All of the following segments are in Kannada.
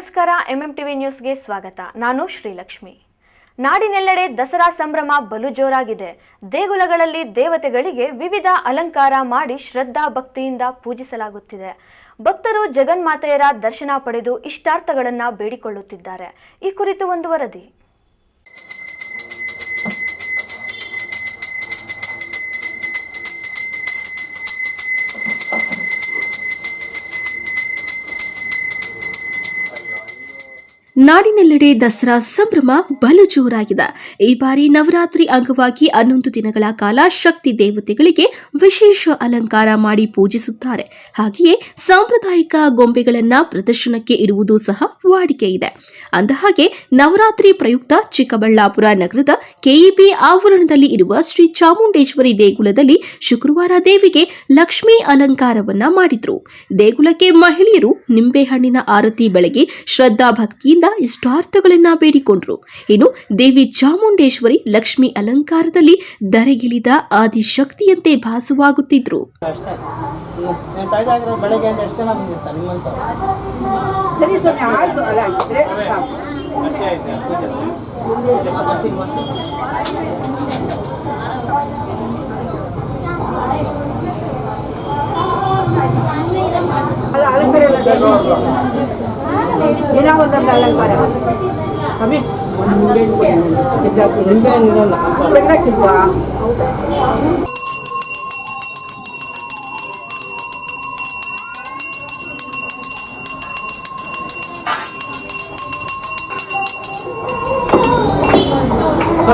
ನಮಸ್ಕಾರ ಎಂಎಂಟಿವಿ ನ್ಯೂಸ್ಗೆ ಸ್ವಾಗತ. ನಾನು ಶ್ರೀಲಕ್ಷ್ಮಿ. ನಾಡಿನೆಲ್ಲೆಡೆ ದಸರಾ ಸಂಭ್ರಮ ಬಲು ಜೋರಾಗಿದೆ. ದೇಗುಲಗಳಲ್ಲಿ ದೇವತೆಗಳಿಗೆ ವಿವಿಧ ಅಲಂಕಾರ ಮಾಡಿ ಶ್ರದ್ಧಾ ಭಕ್ತಿಯಿಂದ ಪೂಜಿಸಲಾಗುತ್ತಿದೆ. ಭಕ್ತರು ಜಗನ್ಮಾತೆಯರ ದರ್ಶನ ಪಡೆದು ಇಷ್ಟಾರ್ಥಗಳನ್ನು ಬೇಡಿಕೊಳ್ಳುತ್ತಿದ್ದಾರೆ. ಈ ಕುರಿತು ಒಂದು ವರದಿ. ನಾಡಿನೆಲ್ಲೆಡೆ ದಸರಾ ಸಂಭ್ರಮ ಬಲು ಜೋರಾಗಿದೆ. ಈ ಬಾರಿ ನವರಾತ್ರಿ ಅಂಗವಾಗಿ 11 ದಿನಗಳ ಕಾಲ ಶಕ್ತಿ ದೇವತೆಗಳಿಗೆ ವಿಶೇಷ ಅಲಂಕಾರ ಮಾಡಿ ಪೂಜಿಸುತ್ತಾರೆ. ಹಾಗೆಯೇ ಸಾಂಪ್ರದಾಯಿಕ ಗೊಂಬೆಗಳನ್ನ ಪ್ರದರ್ಶನಕ್ಕೆ ಇಡುವುದು ಸಹ ವಾಡಿಕೆ ಇದೆ. ಅಂದಹಾಗೆ ನವರಾತ್ರಿ ಪ್ರಯುಕ್ತ ಚಿಕ್ಕಬಳ್ಳಾಪುರ ನಗರದ ಕೆಇಬಿ ಆವರಣದಲ್ಲಿ ಇರುವ ಶ್ರೀ ಚಾಮುಂಡೇಶ್ವರಿ ದೇಗುಲದಲ್ಲಿ ಶುಕ್ರವಾರ ದೇವಿಗೆ ಲಕ್ಷ್ಮೀ ಅಲಂಕಾರವನ್ನ ಮಾಡಿದ್ರು. ದೇಗುಲಕ್ಕೆ ಮಹಿಳೆಯರು ನಿಂಬೆಹಣ್ಣಿನ ಆರತಿ ಬೆಳಗಿ ಶ್ರದ್ಧಾ ಭಕ್ತಿಯಿಂದ ಇಷ್ಟಾರ್ಥಗಳನ್ನ ಬೇಡಿಕೊಂಡ್ರು. ಇನ್ನು ದೇವಿ ಚಾಮುಂಡೇಶ್ವರಿ ಲಕ್ಷ್ಮಿ ಅಲಂಕಾರದಲ್ಲಿ ಧರೆಗಿಳಿದ ಆದಿಶಕ್ತಿಯಂತೆ ಭಾಸವಾಗುತ್ತಿದ್ರು.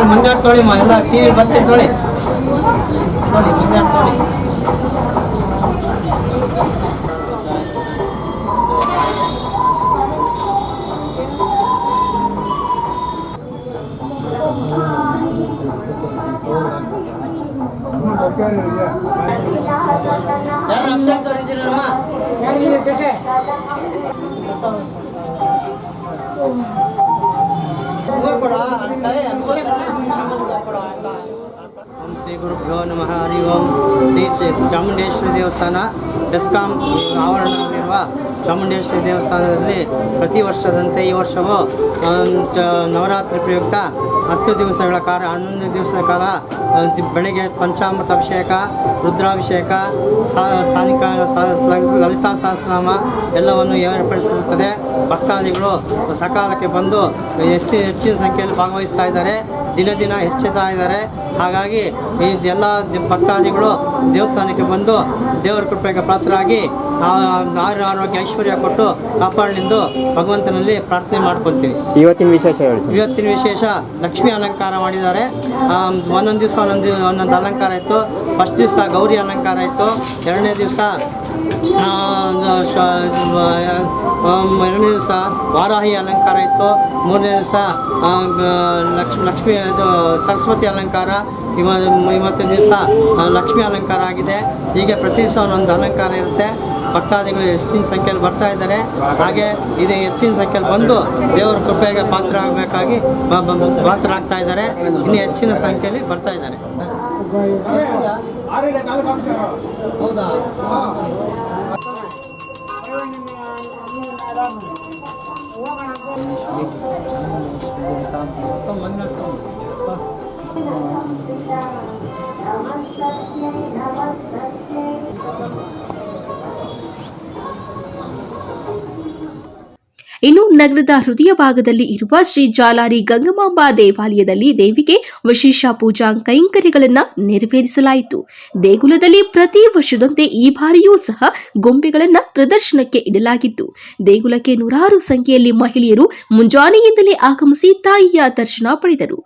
ಮುಂಜಾನೆ ತೊಳಿ ಎಲ್ಲ ಟಿವಿ ಬರ್ತೀವಿ ತೊಳಿ ಮುಂಜಾನೆ ತೊಳಿ ಓಂ ಶ್ರೀ ಗುರುಭ್ಯೋ ನಮಃ. ಹರಿ ಓಂ. ಶ್ರೀ ಚಾಮುಂಡೇಶ್ವರಿ ದೇವಸ್ಥಾನ ಬೆಸ್ಕಾಂ ಆವರಣದಲ್ಲಿರುವ ಚಾಮುಂಡೇಶ್ವರಿ ದೇವಸ್ಥಾನದಲ್ಲಿ ಪ್ರತಿ ವರ್ಷದಂತೆ ಈ ವರ್ಷವೂ ನವರಾತ್ರಿ ಪ್ರಯುಕ್ತ 10 ದಿವಸಗಳ ಕಾಲ 11 ದಿವಸಗಳ ಕಾಲ ಬೆಳಗ್ಗೆ ಪಂಚಾಮೃತ ಅಭಿಷೇಕ, ರುದ್ರಾಭಿಷೇಕ, ಸಾಯಂಕಾಲ ಲಲಿತಾ ಸಹಸ್ರನಾಮ ಎಲ್ಲವನ್ನು ಏರ್ಪಡಿಸಿರುತ್ತದೆ. ಭಕ್ತಾದಿಗಳು ಸಕಾಲಕ್ಕೆ ಬಂದು ಹೆಚ್ಚಿನ ಸಂಖ್ಯೆಯಲ್ಲಿ ಭಾಗವಹಿಸ್ತಾ ಇದ್ದಾರೆ. ದಿನ ದಿನ ಹೆಚ್ಚುತ್ತಾ ಇದ್ದಾರೆ. ಹಾಗಾಗಿ ಈ ಎಲ್ಲ ಭಕ್ತಾದಿಗಳು ದೇವಸ್ಥಾನಕ್ಕೆ ಬಂದು ದೇವರ ಕೃಪೆಗೆ ಪಾತ್ರರಾಗಿ ಆರೋಗ್ಯ ಐಶ್ವರ್ಯ ಕೊಟ್ಟು ಕಾಪಾಡಲೆಂದು ಭಗವಂತನಲ್ಲಿ ಪ್ರಾರ್ಥನೆ ಮಾಡ್ಕೊತೀವಿ. ಇವತ್ತಿನ ವಿಶೇಷ ಹೇಳಿ. ಇವತ್ತಿನ ವಿಶೇಷ ಲಕ್ಷ್ಮೀ ಅಲಂಕಾರ ಮಾಡಿದ್ದಾರೆ. ಒಂದೊಂದು ದಿವಸ ಒಂದೊಂದು ಅಲಂಕಾರ ಇತ್ತು. ಫಸ್ಟ್ ದಿವಸ ಗೌರಿ ಅಲಂಕಾರ ಇತ್ತು. ಎರಡನೇ ದಿವಸ ವಾರಾಹಿ ಅಲಂಕಾರ ಇತ್ತು. ಮೂರನೇ ದಿವಸ ಲಕ್ಷ್ಮಿ ಸರಸ್ವತಿ ಅಲಂಕಾರ. ಇವತ್ತಿನ ದಿವಸ ಲಕ್ಷ್ಮೀ ಅಲಂಕಾರ ಆಗಿದೆ. ಹೀಗೆ ಪ್ರತಿ ದಿವಸ ಒಂದೊಂದು ಅಲಂಕಾರ ಇರುತ್ತೆ. ಭಕ್ತಾದಿಗಳು ಹೆಚ್ಚಿನ ಸಂಖ್ಯೆಯಲ್ಲಿ ಬರ್ತಾ ಇದ್ದಾರೆ. ಹಾಗೆ ಇದು ಹೆಚ್ಚಿನ ಸಂಖ್ಯೆಯಲ್ಲಿ ಬಂದು ದೇವರ ಕೃಪೆಗೆ ಪಾತ್ರರಾಗ್ತಾ ಇದ್ದಾರೆ. ಇನ್ನು ಹೆಚ್ಚಿನ ಸಂಖ್ಯೆಯಲ್ಲಿ ಬರ್ತಾ ಇದ್ದಾರೆ. ಹೌದಾ? ಇನ್ನು ನಗರದ ಹೃದಯ ಭಾಗದಲ್ಲಿ ಇರುವ ಶ್ರೀ ಜಾಲಾರಿ ಗಂಗಮಾಂಬಾ ದೇವಾಲಯದಲ್ಲಿ ದೇವಿಗೆ ವಿಶೇಷ ಪೂಜಾ ಕೈಂಕರ್ಯಗಳನ್ನು ನೆರವೇರಿಸಲಾಯಿತು. ದೇಗುಲದಲ್ಲಿ ಪ್ರತಿ ವರ್ಷದಂತೆ ಈ ಬಾರಿಯೂ ಸಹ ಗೊಂಬೆಗಳನ್ನು ಪ್ರದರ್ಶನಕ್ಕೆ ಇಡಲಾಗಿತ್ತು. ದೇಗುಲಕ್ಕೆ ನೂರಾರು ಸಂಖ್ಯೆಯಲ್ಲಿ ಮಹಿಳೆಯರು ಮುಂಜಾನೆಯಿಂದಲೇ ಆಗಮಿಸಿ ತಾಯಿಯ ದರ್ಶನ ಪಡೆದರು.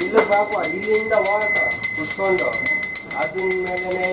ಇಲ್ಲ ಪಾಪ ಇಲ್ಲಿಂದ ಹೋಗಕ ಕುತ್ಕೊಂಡು ಅದ್ರ ಮೇಲೆ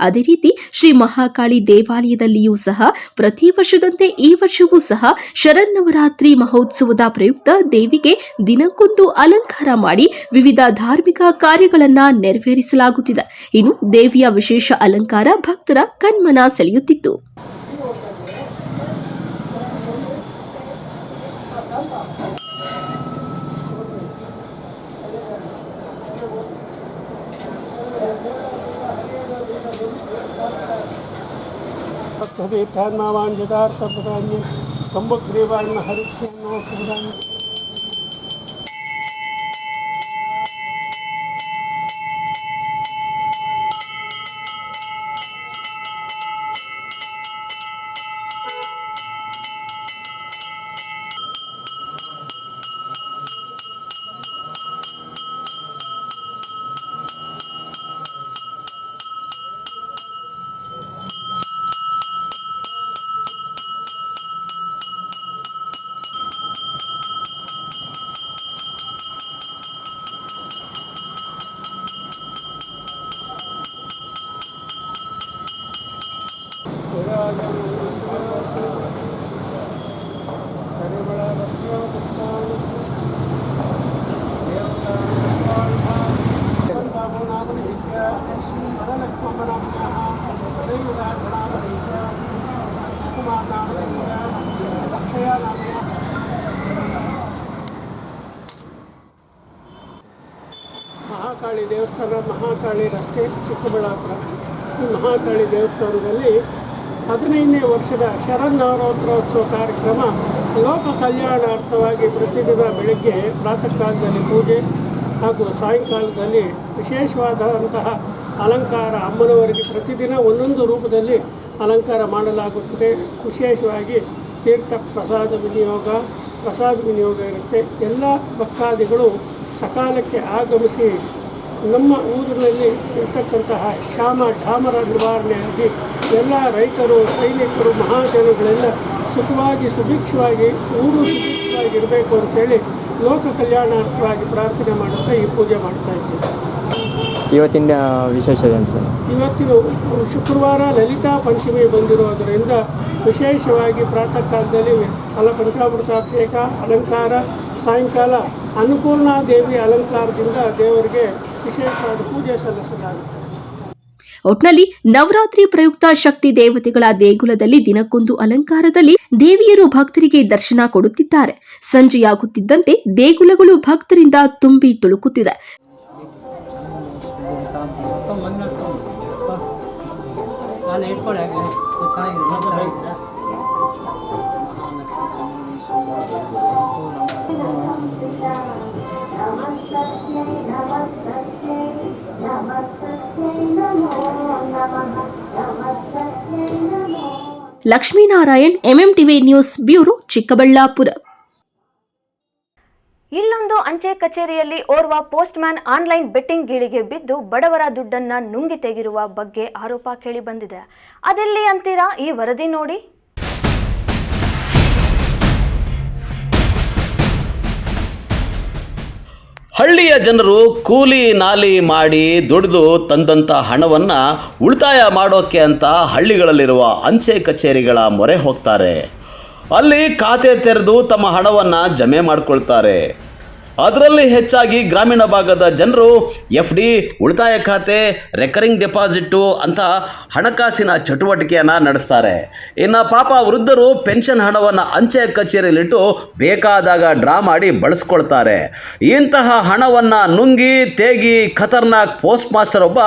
ಅದೇ ರೀತಿ ಶ್ರೀ ಮಹಾಕಾಳಿ ದೇವಾಲಯದಲ್ಲಿಯೂ ಸಹ ಪ್ರತಿ ವರ್ಷದಂತೆ ಈ ವರ್ಷವೂ ಸಹ ಶರನ್ನವರಾತ್ರಿ ಮಹೋತ್ಸವದ ಪ್ರಯುಕ್ತ ದೇವಿಗೆ ದಿನಕ್ಕೊಂದು ಅಲಂಕಾರ ಮಾಡಿ ವಿವಿಧ ಧಾರ್ಮಿಕ ಕಾರ್ಯಗಳನ್ನು ನೆರವೇರಿಸಲಾಗುತ್ತಿದೆ. ಇನ್ನು ದೇವಿಯ ವಿಶೇಷ ಅಲಂಕಾರ ಭಕ್ತರ ಕಣ್ಮನ ಸೆಳೆಯುತ್ತಿತ್ತು. ಧರ್ಮವಾಂಜಿತಾರ್ಥಪ್ರಧಾನ್ಯ ಕಂಬಗ್ರೀವಾಣ್ಣ ಹರಿತ್ಯನ್ನೋ ಪ್ರಧಾನ್ಯ ಮಹಾಕಾಳಿ ದೇವಸ್ಥಾನ, ಮಹಾಕಾಳಿ ರಸ್ತೆ, ಚಿಕ್ಕಬಳ್ಳಾಪುರ. ಈ ಮಹಾಕಾಳಿ ದೇವಸ್ಥಾನದಲ್ಲಿ 15ನೇ ವರ್ಷದ ಶರನ್ನವರಾತ್ರೋತ್ಸವ ಕಾರ್ಯಕ್ರಮ ಲೋಕ ಕಲ್ಯಾಣಾರ್ಥವಾಗಿ ಪ್ರತಿದಿನ ಬೆಳಗ್ಗೆ ಪ್ರಾತಃ ಕಾಲದಲ್ಲಿ ಪೂಜೆ ಹಾಗೂ ಸಾಯಂಕಾಲದಲ್ಲಿ ವಿಶೇಷವಾದಂತಹ ಅಲಂಕಾರ ಅಮ್ಮನವರಿಗೆ ಪ್ರತಿದಿನ ಒಂದೊಂದು ರೂಪದಲ್ಲಿ ಅಲಂಕಾರ ಮಾಡಲಾಗುತ್ತದೆ. ವಿಶೇಷವಾಗಿ ತೀರ್ಥ ಪ್ರಸಾದ ವಿನಿಯೋಗ ಇರುತ್ತೆ. ಎಲ್ಲ ಭಕ್ತಾದಿಗಳು ಸಕಾಲಕ್ಕೆ ಆಗಮಿಸಿ ನಮ್ಮ ಊರಿನಲ್ಲಿ ಇರ್ತಕ್ಕಂತಹ ಕ್ಷಾಮ ನಿವಾರಣೆಯಾಗಿ ಎಲ್ಲ ರೈತರು, ಸೈನಿಕರು, ಮಹಾಜನಗಳೆಲ್ಲ ಸುಖವಾಗಿ ಸುಭಿಕ್ಷವಾಗಿ ಸುಭಿಕ್ಷವಾಗಿರಬೇಕು ಅಂತೇಳಿ ಲೋಕ ಕಲ್ಯಾಣಾರ್ಥವಾಗಿ ಪ್ರಾರ್ಥನೆ ಮಾಡುತ್ತಾ ಈ ಪೂಜೆ ಮಾಡ್ತಾ ಇದ್ದೀವಿ. ಇವತ್ತಿನ ವಿಶೇಷ ಏನು ಸರ್? ಇವತ್ತಿನ ಶುಕ್ರವಾರ ಲಲಿತಾ ಪಂಚಮಿ ಬಂದಿರೋದರಿಂದ ವಿಶೇಷವಾಗಿ ಪ್ರಾತಃ ಕಾಲದಲ್ಲಿ ಪಂಚಾಮೃತಾಭಿಷೇಕ, ಅಲಂಕಾರ, ಸಾಯಂಕಾಲ ಅನ್ನಪೂರ್ಣಾ ದೇವಿ ಅಲಂಕಾರದಿಂದ ದೇವರಿಗೆ ವಿಶೇಷವಾದ ಪೂಜೆ ಸಲ್ಲಿಸಲಾಗುತ್ತೆ. ಒಟ್ನಲ್ಲಿ ನವರಾತ್ರಿ ಪ್ರಯುಕ್ತ ಶಕ್ತಿ ದೇವತೆಗಳ ದೇಗುಲದಲ್ಲಿ ದಿನಕ್ಕೊಂದು ಅಲಂಕಾರದಲ್ಲಿ ದೇವಿಯರು ಭಕ್ತರಿಗೆ ದರ್ಶನ ಕೊಡುತ್ತಿದ್ದಾರೆ. ಸಂಜೆಯಾಗುತ್ತಿದ್ದಂತೆ ದೇಗುಲಗಳು ಭಕ್ತರಿಂದ ತುಂಬಿ ತುಳುಕುತ್ತಿದೆ. Lakshminarayan, MMTV news bureau, Chikkaballapura. ಇಲ್ಲೊಂದು ಅಂಚೆ ಕಚೇರಿಯಲ್ಲಿ ಓರ್ವ ಪೋಸ್ಟ್ ಮ್ಯಾನ್ ಆನ್ಲೈನ್ ಬೆಟ್ಟಿಂಗ್ ಗೀಳಿಗೆ ಬಿದ್ದು ಬಡವರ ದುಡ್ಡನ್ನ ನುಂಗಿ ತೆಗೆರುವ ಬಗ್ಗೆ ಆರೋಪ ಕೇಳಿಬಂದಿದೆ. ಅದೆಲ್ಲಿ ಅಂತೀರಾ? ಈ ವರದಿ ನೋಡಿ. ಹಳ್ಳಿಯ ಜನರು ಕೂಲಿ ನಾಲಿ ಮಾಡಿ ದುಡಿದು ತಂದಂಥ ಹಣವನ್ನು ಉಳಿತಾಯ ಮಾಡೋಕ್ಕೆ ಅಂತ ಹಳ್ಳಿಗಳಲ್ಲಿರುವ ಅಂಚೆ ಕಚೇರಿಗಳ ಮೊರೆ ಹೋಗ್ತಾರೆ. ಅಲ್ಲಿ ಖಾತೆ ತೆರೆದು ತಮ್ಮ ಹಣವನ್ನು ಜಮೆ ಮಾಡಿಕೊಳ್ತಾರೆ. ಅದರಲ್ಲಿ ಹೆಚ್ಚಾಗಿ ಗ್ರಾಮೀಣ ಭಾಗದ ಜನರು FD, ಉಳಿತಾಯ ಖಾತೆ, ರೆಕರಿಂಗ್ ಡೆಪಾಸಿಟ್ಟು ಅಂತ ಹಣಕಾಸಿನ ಚಟುವಟಿಕೆಯನ್ನು ನಡೆಸ್ತಾರೆ. ಇನ್ನು ಪಾಪ ವೃದ್ಧರು ಪೆನ್ಷನ್ ಹಣವನ್ನು ಅಂಚೆ ಕಚೇರಿಯಲ್ಲಿಟ್ಟು ಬೇಕಾದಾಗ ಡ್ರಾ ಮಾಡಿ ಬಳಸ್ಕೊಳ್ತಾರೆ. ಇಂತಹ ಹಣವನ್ನು ನುಂಗಿ ತೇಗಿ ಖತರ್ನಾಕ್ ಪೋಸ್ಟ್ ಮಾಸ್ಟರ್ ಒಬ್ಬ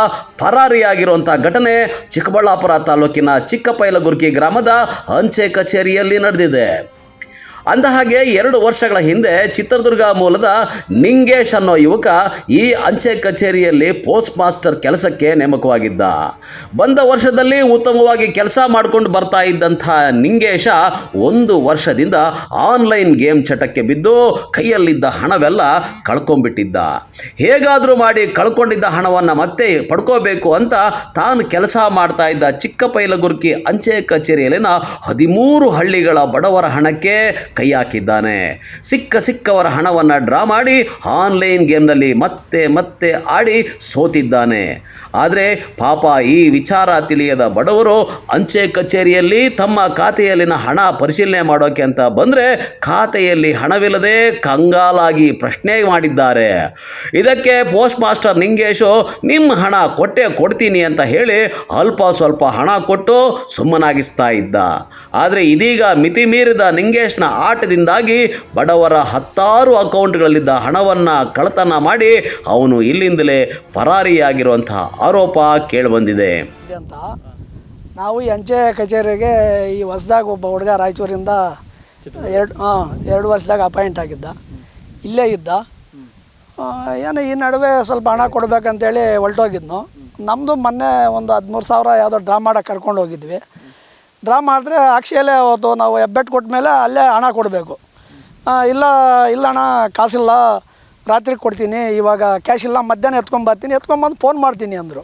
ಪರಾರಿಯಾಗಿರುವಂಥ ಘಟನೆ ಚಿಕ್ಕಬಳ್ಳಾಪುರ ತಾಲೂಕಿನ ಚಿಕ್ಕಪೈಲಗುರ್ಕಿ ಗ್ರಾಮದ ಅಂಚೆ ಕಚೇರಿಯಲ್ಲಿ ನಡೆದಿದೆ. ಅಂದಹಾಗೆ 2 ವರ್ಷಗಳ ಹಿಂದೆ ಚಿತ್ರದುರ್ಗ ಮೂಲದ ನಿಂಗೇಶ್ ಅನ್ನೋ ಯುವಕ ಈ ಅಂಚೆ ಕಚೇರಿಯಲ್ಲಿ ಪೋಸ್ಟ್ ಮಾಸ್ಟರ್ ಕೆಲಸಕ್ಕೆ ನೇಮಕವಾಗಿದ್ದ. ಬಂದ ವರ್ಷದಲ್ಲಿ ಉತ್ತಮವಾಗಿ ಕೆಲಸ ಮಾಡಿಕೊಂಡು ಬರ್ತಾ ಇದ್ದಂಥ ನಿಂಗೇಶ 1 ವರ್ಷದಿಂದ ಆನ್ಲೈನ್ ಗೇಮ್ ಚಟಕ್ಕೆ ಬಿದ್ದು ಕೈಯಲ್ಲಿದ್ದ ಹಣವೆಲ್ಲ ಕಳ್ಕೊಂಡ್ಬಿಟ್ಟಿದ್ದ. ಹೇಗಾದರೂ ಮಾಡಿ ಕಳ್ಕೊಂಡಿದ್ದ ಹಣವನ್ನು ಮತ್ತೆ ಪಡ್ಕೋಬೇಕು ಅಂತ ತಾನು ಕೆಲಸ ಮಾಡ್ತಾ ಇದ್ದ ಚಿಕ್ಕಪೈಲಗುರ್ಕಿ ಅಂಚೆ ಕಚೇರಿಯಲ್ಲಿನ 13 ಹಳ್ಳಿಗಳ ಬಡವರ ಹಣಕ್ಕೆ ಕೈ ಹಾಕಿದ್ದಾನೆ. ಸಿಕ್ಕವರ ಹಣವನ್ನು ಡ್ರಾ ಮಾಡಿ ಆನ್ಲೈನ್ ಗೇಮ್ನಲ್ಲಿ ಮತ್ತೆ ಆಡಿ ಸೋತಿದ್ದಾನೆ. ಆದರೆ ಪಾಪ ಈ ವಿಚಾರ ತಿಳಿಯದ ಬಡವರು ಅಂಚೆ ಕಚೇರಿಯಲ್ಲಿ ತಮ್ಮ ಖಾತೆಯಲ್ಲಿನ ಹಣ ಪರಿಶೀಲನೆ ಮಾಡೋಕೆ ಅಂತ ಬಂದರೆ ಖಾತೆಯಲ್ಲಿ ಹಣವಿಲ್ಲದೆ ಕಂಗಾಲಾಗಿ ಪ್ರಶ್ನೆ ಮಾಡಿದ್ದಾರೆ. ಇದಕ್ಕೆ ಪೋಸ್ಟ್ ಮಾಸ್ಟರ್ ನಿಂಗೇಶು ನಿಮ್ಮ ಹಣ ಕೊಡ್ತೀನಿ ಅಂತ ಹೇಳಿ ಅಲ್ಪ ಸ್ವಲ್ಪ ಹಣ ಕೊಟ್ಟು ಸುಮ್ಮನಾಗಿಸ್ತಾ ಇದ್ದ. ಆದರೆ ಇದೀಗ ಮಿತಿ ಮೀರಿದ ನಿಂಗೇಶ್ನ ಆಟದಿಂದಾಗಿ ಬಡವರ 10 ಅಕೌಂಟ್ಗಳಲ್ಲಿದ್ದ ಹಣವನ್ನು ಕಳ್ಳತನ ಮಾಡಿ ಅವನು ಇಲ್ಲಿಂದಲೇ ಪರಾರಿಯಾಗಿರುವಂತಹ ಆರೋಪ ಕೇಳಿಬಂದಿದೆ. ಅಂತ ನಾವು ಈ ಅಂಚೆ ಕಚೇರಿಗೆ ಈ ಹೊಸದಾಗ ಒಬ್ಬ ಹುಡುಗ ರಾಯಚೂರಿಂದ 2 ವರ್ಷದಾಗ ಅಪಾಯಿಂಟ್ ಆಗಿದ್ದ. ಇಲ್ಲೇ ಇದ್ದ. ಏನು ಈ ನಡುವೆ ಸ್ವಲ್ಪ ಹಣ ಕೊಡಬೇಕಂತೇಳಿ ಹೊರಟೋಗಿದ್ನು. ನಮ್ಮದು ಮೊನ್ನೆ ಒಂದು 13,000 ಯಾವುದೋ ಡ್ರಾ ಮಾಡೋಕೆ ಕರ್ಕೊಂಡು ಹೋಗಿದ್ವಿ. ಡ್ರಾ ಮಾಡಿದ್ರೆ ಅಕ್ಷಯಲ್ಲೇ ಹೋತು. ನಾವು ಹೆಬ್ಬೆಟ್ಟು ಕೊಟ್ಟ ಮೇಲೆ ಅಲ್ಲೇ ಹಣ ಕೊಡಬೇಕು. ಇಲ್ಲ ಅಣ್ಣ ಕಾಸಿಲ್ಲ, ರಾತ್ರಿ ಕೊಡ್ತೀನಿ, ಇವಾಗ ಕ್ಯಾಶ್ ಇಲ್ಲ, ಮಧ್ಯಾಹ್ನ ಎತ್ಕೊಂಬಂದು ಫೋನ್ ಮಾಡ್ತೀನಿ ಅಂದರು.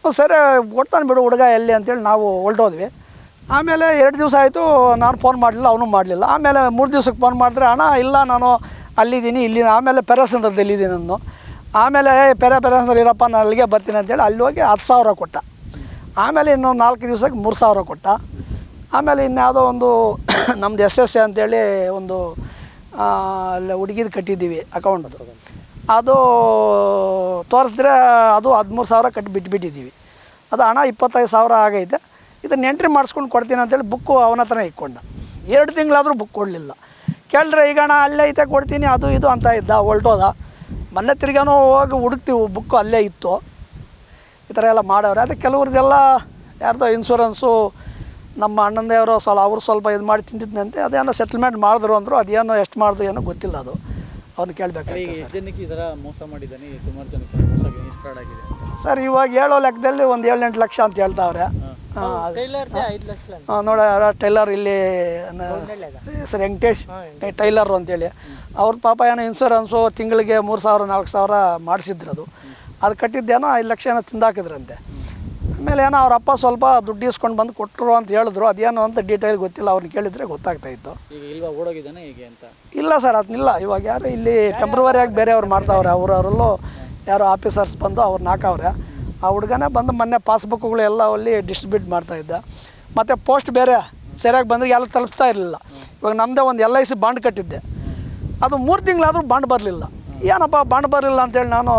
ಸರಿ ಕೊಡ್ತಾನೆ ಬಿಡು ಹುಡುಗ ಎಲ್ಲಿ ಅಂತೇಳಿ ನಾವು ಹೊರಟೋದ್ವಿ. ಆಮೇಲೆ 2 ದಿವಸ ಆಯಿತು, ನಾನು ಫೋನ್ ಮಾಡಲಿಲ್ಲ, ಅವನು ಮಾಡಲಿಲ್ಲ. ಆಮೇಲೆ 3 ದಿವ್ಸಕ್ಕೆ ಫೋನ್ ಮಾಡಿದ್ರೆ ಅಣ್ಣ ಇಲ್ಲ ನಾನು ಅಲ್ಲಿದ್ದೀನಿ ಆಮೇಲೆ ಪೆರಸಂದ್ರದಲ್ಲಿದ್ದೀನಿ ನಾನು. ಆಮೇಲೆ ಪೆರಸಂದ್ರ ಇರಪ್ಪ ನಾನು ಅಲ್ಲಿಗೆ ಬರ್ತೀನಿ ಅಂತೇಳಿ ಅಲ್ಲಿ ಹೋಗಿ 10,000 ಕೊಟ್ಟ. ಆಮೇಲೆ ಇನ್ನೊಂದು 4 ದಿವ್ಸಕ್ಕೆ 3,000 ಕೊಟ್ಟ. ಆಮೇಲೆ ಇನ್ಯಾವುದೋ ಒಂದು ನಮ್ಮದು SSA ಅಂತೇಳಿ ಒಂದು ಅಲ್ಲಿ ಹುಡುಗಿದು ಕಟ್ಟಿದ್ದೀವಿ ಅಕೌಂಟು. ಅದು ತೋರಿಸಿದ್ರೆ ಅದು 13,000 ಕಟ್ಟಿ ಬಿಟ್ಬಿಟ್ಟಿದ್ದೀವಿ. ಅದು ಹಣ 25,000 ಆಗೈತೆ. ಇದನ್ನು ಎಂಟ್ರಿ ಮಾಡಿಸ್ಕೊಂಡು ಕೊಡ್ತೀನಿ ಅಂತೇಳಿ ಬುಕ್ಕು ಅವನ ಹತ್ರನೇ ಇಟ್ಕೊಂಡ. 2 ತಿಂಗಳಾದರೂ ಬುಕ್ ಕೊಡಲಿಲ್ಲ. ಕೇಳಿದ್ರೆ ಈಗ ಅಣ್ಣ ಅಲ್ಲೇ ಐತೆ ಕೊಡ್ತೀನಿ ಅದು ಇದು ಅಂತ ಇದ್ದ, ಹೊರಟೋದ. ಮೊನ್ನೆ ತಿರ್ಗಾನು ಹೋಗಿ ಹುಡುಕ್ತೀವಿ, ಬುಕ್ಕು ಅಲ್ಲೇ ಇತ್ತು. ಈ ಥರ ಎಲ್ಲ ಮಾಡವ್ರೆ. ಅದಕ್ಕೆ ಕೆಲವ್ರದ್ದೆಲ್ಲ ಯಾರ್ದೋ ಇನ್ಶೂರೆನ್ಸು ನಮ್ಮ ಅಣ್ಣಂದೇವರು ಅವರು ಸ್ವಲ್ಪ ಇದು ಮಾಡಿ ತಿಂತಿದ್ದಂತೆ. ಅದೇನೋ ಸೆಟ್ಲ್ಮೆಂಟ್ ಮಾಡಿದ್ರು ಅಂದರು. ಅದೇನೋ ಎಷ್ಟು ಮಾಡಿದ್ರು ಏನೋ ಗೊತ್ತಿಲ್ಲ. ಅದು ಅವ್ನು ಕೇಳಬೇಕಾಗುತ್ತೆ ಸರ್. ಇವಾಗ ಹೇಳೋ ಲೆಕ್ಕದಲ್ಲಿ ಒಂದು 7-8 ಲಕ್ಷ ಅಂತ ಹೇಳ್ತಾವ್ರೆ. ನೋಡ ಟೈಲರ್ ಇಲ್ಲಿ ಸರ್ ವೆಂಕಟೇಶ್ ಟೈಲರು ಅಂತೇಳಿ ಅವ್ರ ಪಾಪ ಏನೋ ಇನ್ಶೂರೆನ್ಸು ತಿಂಗಳಿಗೆ 3,000-4,000 ಮಾಡಿಸಿದ್ರು. ಅದು ಕಟ್ಟಿದ್ದೇನೋ 5 ಲಕ್ಷ ಏನೋ ತಿಂದಾಕಿದ್ರಂತೆ. ಆಮೇಲೆ ಏನೋ ಅವ್ರ ಅಪ್ಪ ಸ್ವಲ್ಪ ದುಡ್ಡು ಇಸ್ಕೊಂಡು ಬಂದು ಕೊಟ್ಟರು ಅಂತ ಹೇಳಿದ್ರು. ಅದೇನೋ ಅಂತ ಡೀಟೇಲ್ ಗೊತ್ತಿಲ್ಲ. ಅವ್ರನ್ನ ಕೇಳಿದರೆ ಗೊತ್ತಾಗ್ತಾಯಿತ್ತು. ಇಲ್ಲ ಸರ್ ಅದನ್ನಿಲ್ಲ. ಇವಾಗ ಯಾರು ಇಲ್ಲಿ ಟೆಂಪ್ರವರಿಯಾಗಿ ಬೇರೆಯವ್ರು ಮಾಡ್ತಾವ್ರೆ. ಅವರಲ್ಲೂ ಯಾರೋ ಆಫೀಸರ್ಸ್ ಬಂದು ಅವ್ರನ್ನ ಹಾಕವ್ರೆ. ಆ ಹುಡುಗನೇ ಬಂದು ಮೊನ್ನೆ ಪಾಸ್ಬುಕ್ಗಳು ಎಲ್ಲ ಅಲ್ಲಿ ಡಿಸ್ಟ್ರಿಬ್ಯೂಟ್ ಮಾಡ್ತಾಯಿದ್ದ. ಮತ್ತು ಪೋಸ್ಟ್ ಬೇರೆ ಸರಿಯಾಗಿ ಬಂದರೆ ಎಲ್ಲ ತಲುಪಿಸ್ತಾ ಇರಲಿಲ್ಲ. ಇವಾಗ ನಮ್ಮದೇ ಒಂದು LIC ಬಾಂಡ್ ಕಟ್ಟಿದ್ದೆ. ಅದು 3 ತಿಂಗಳಾದರೂ ಬಾಂಡ್ ಬರಲಿಲ್ಲ. ಏನಪ್ಪ ಬಾಂಡ್ ಬರಲಿಲ್ಲ ಅಂತೇಳಿ ನಾನು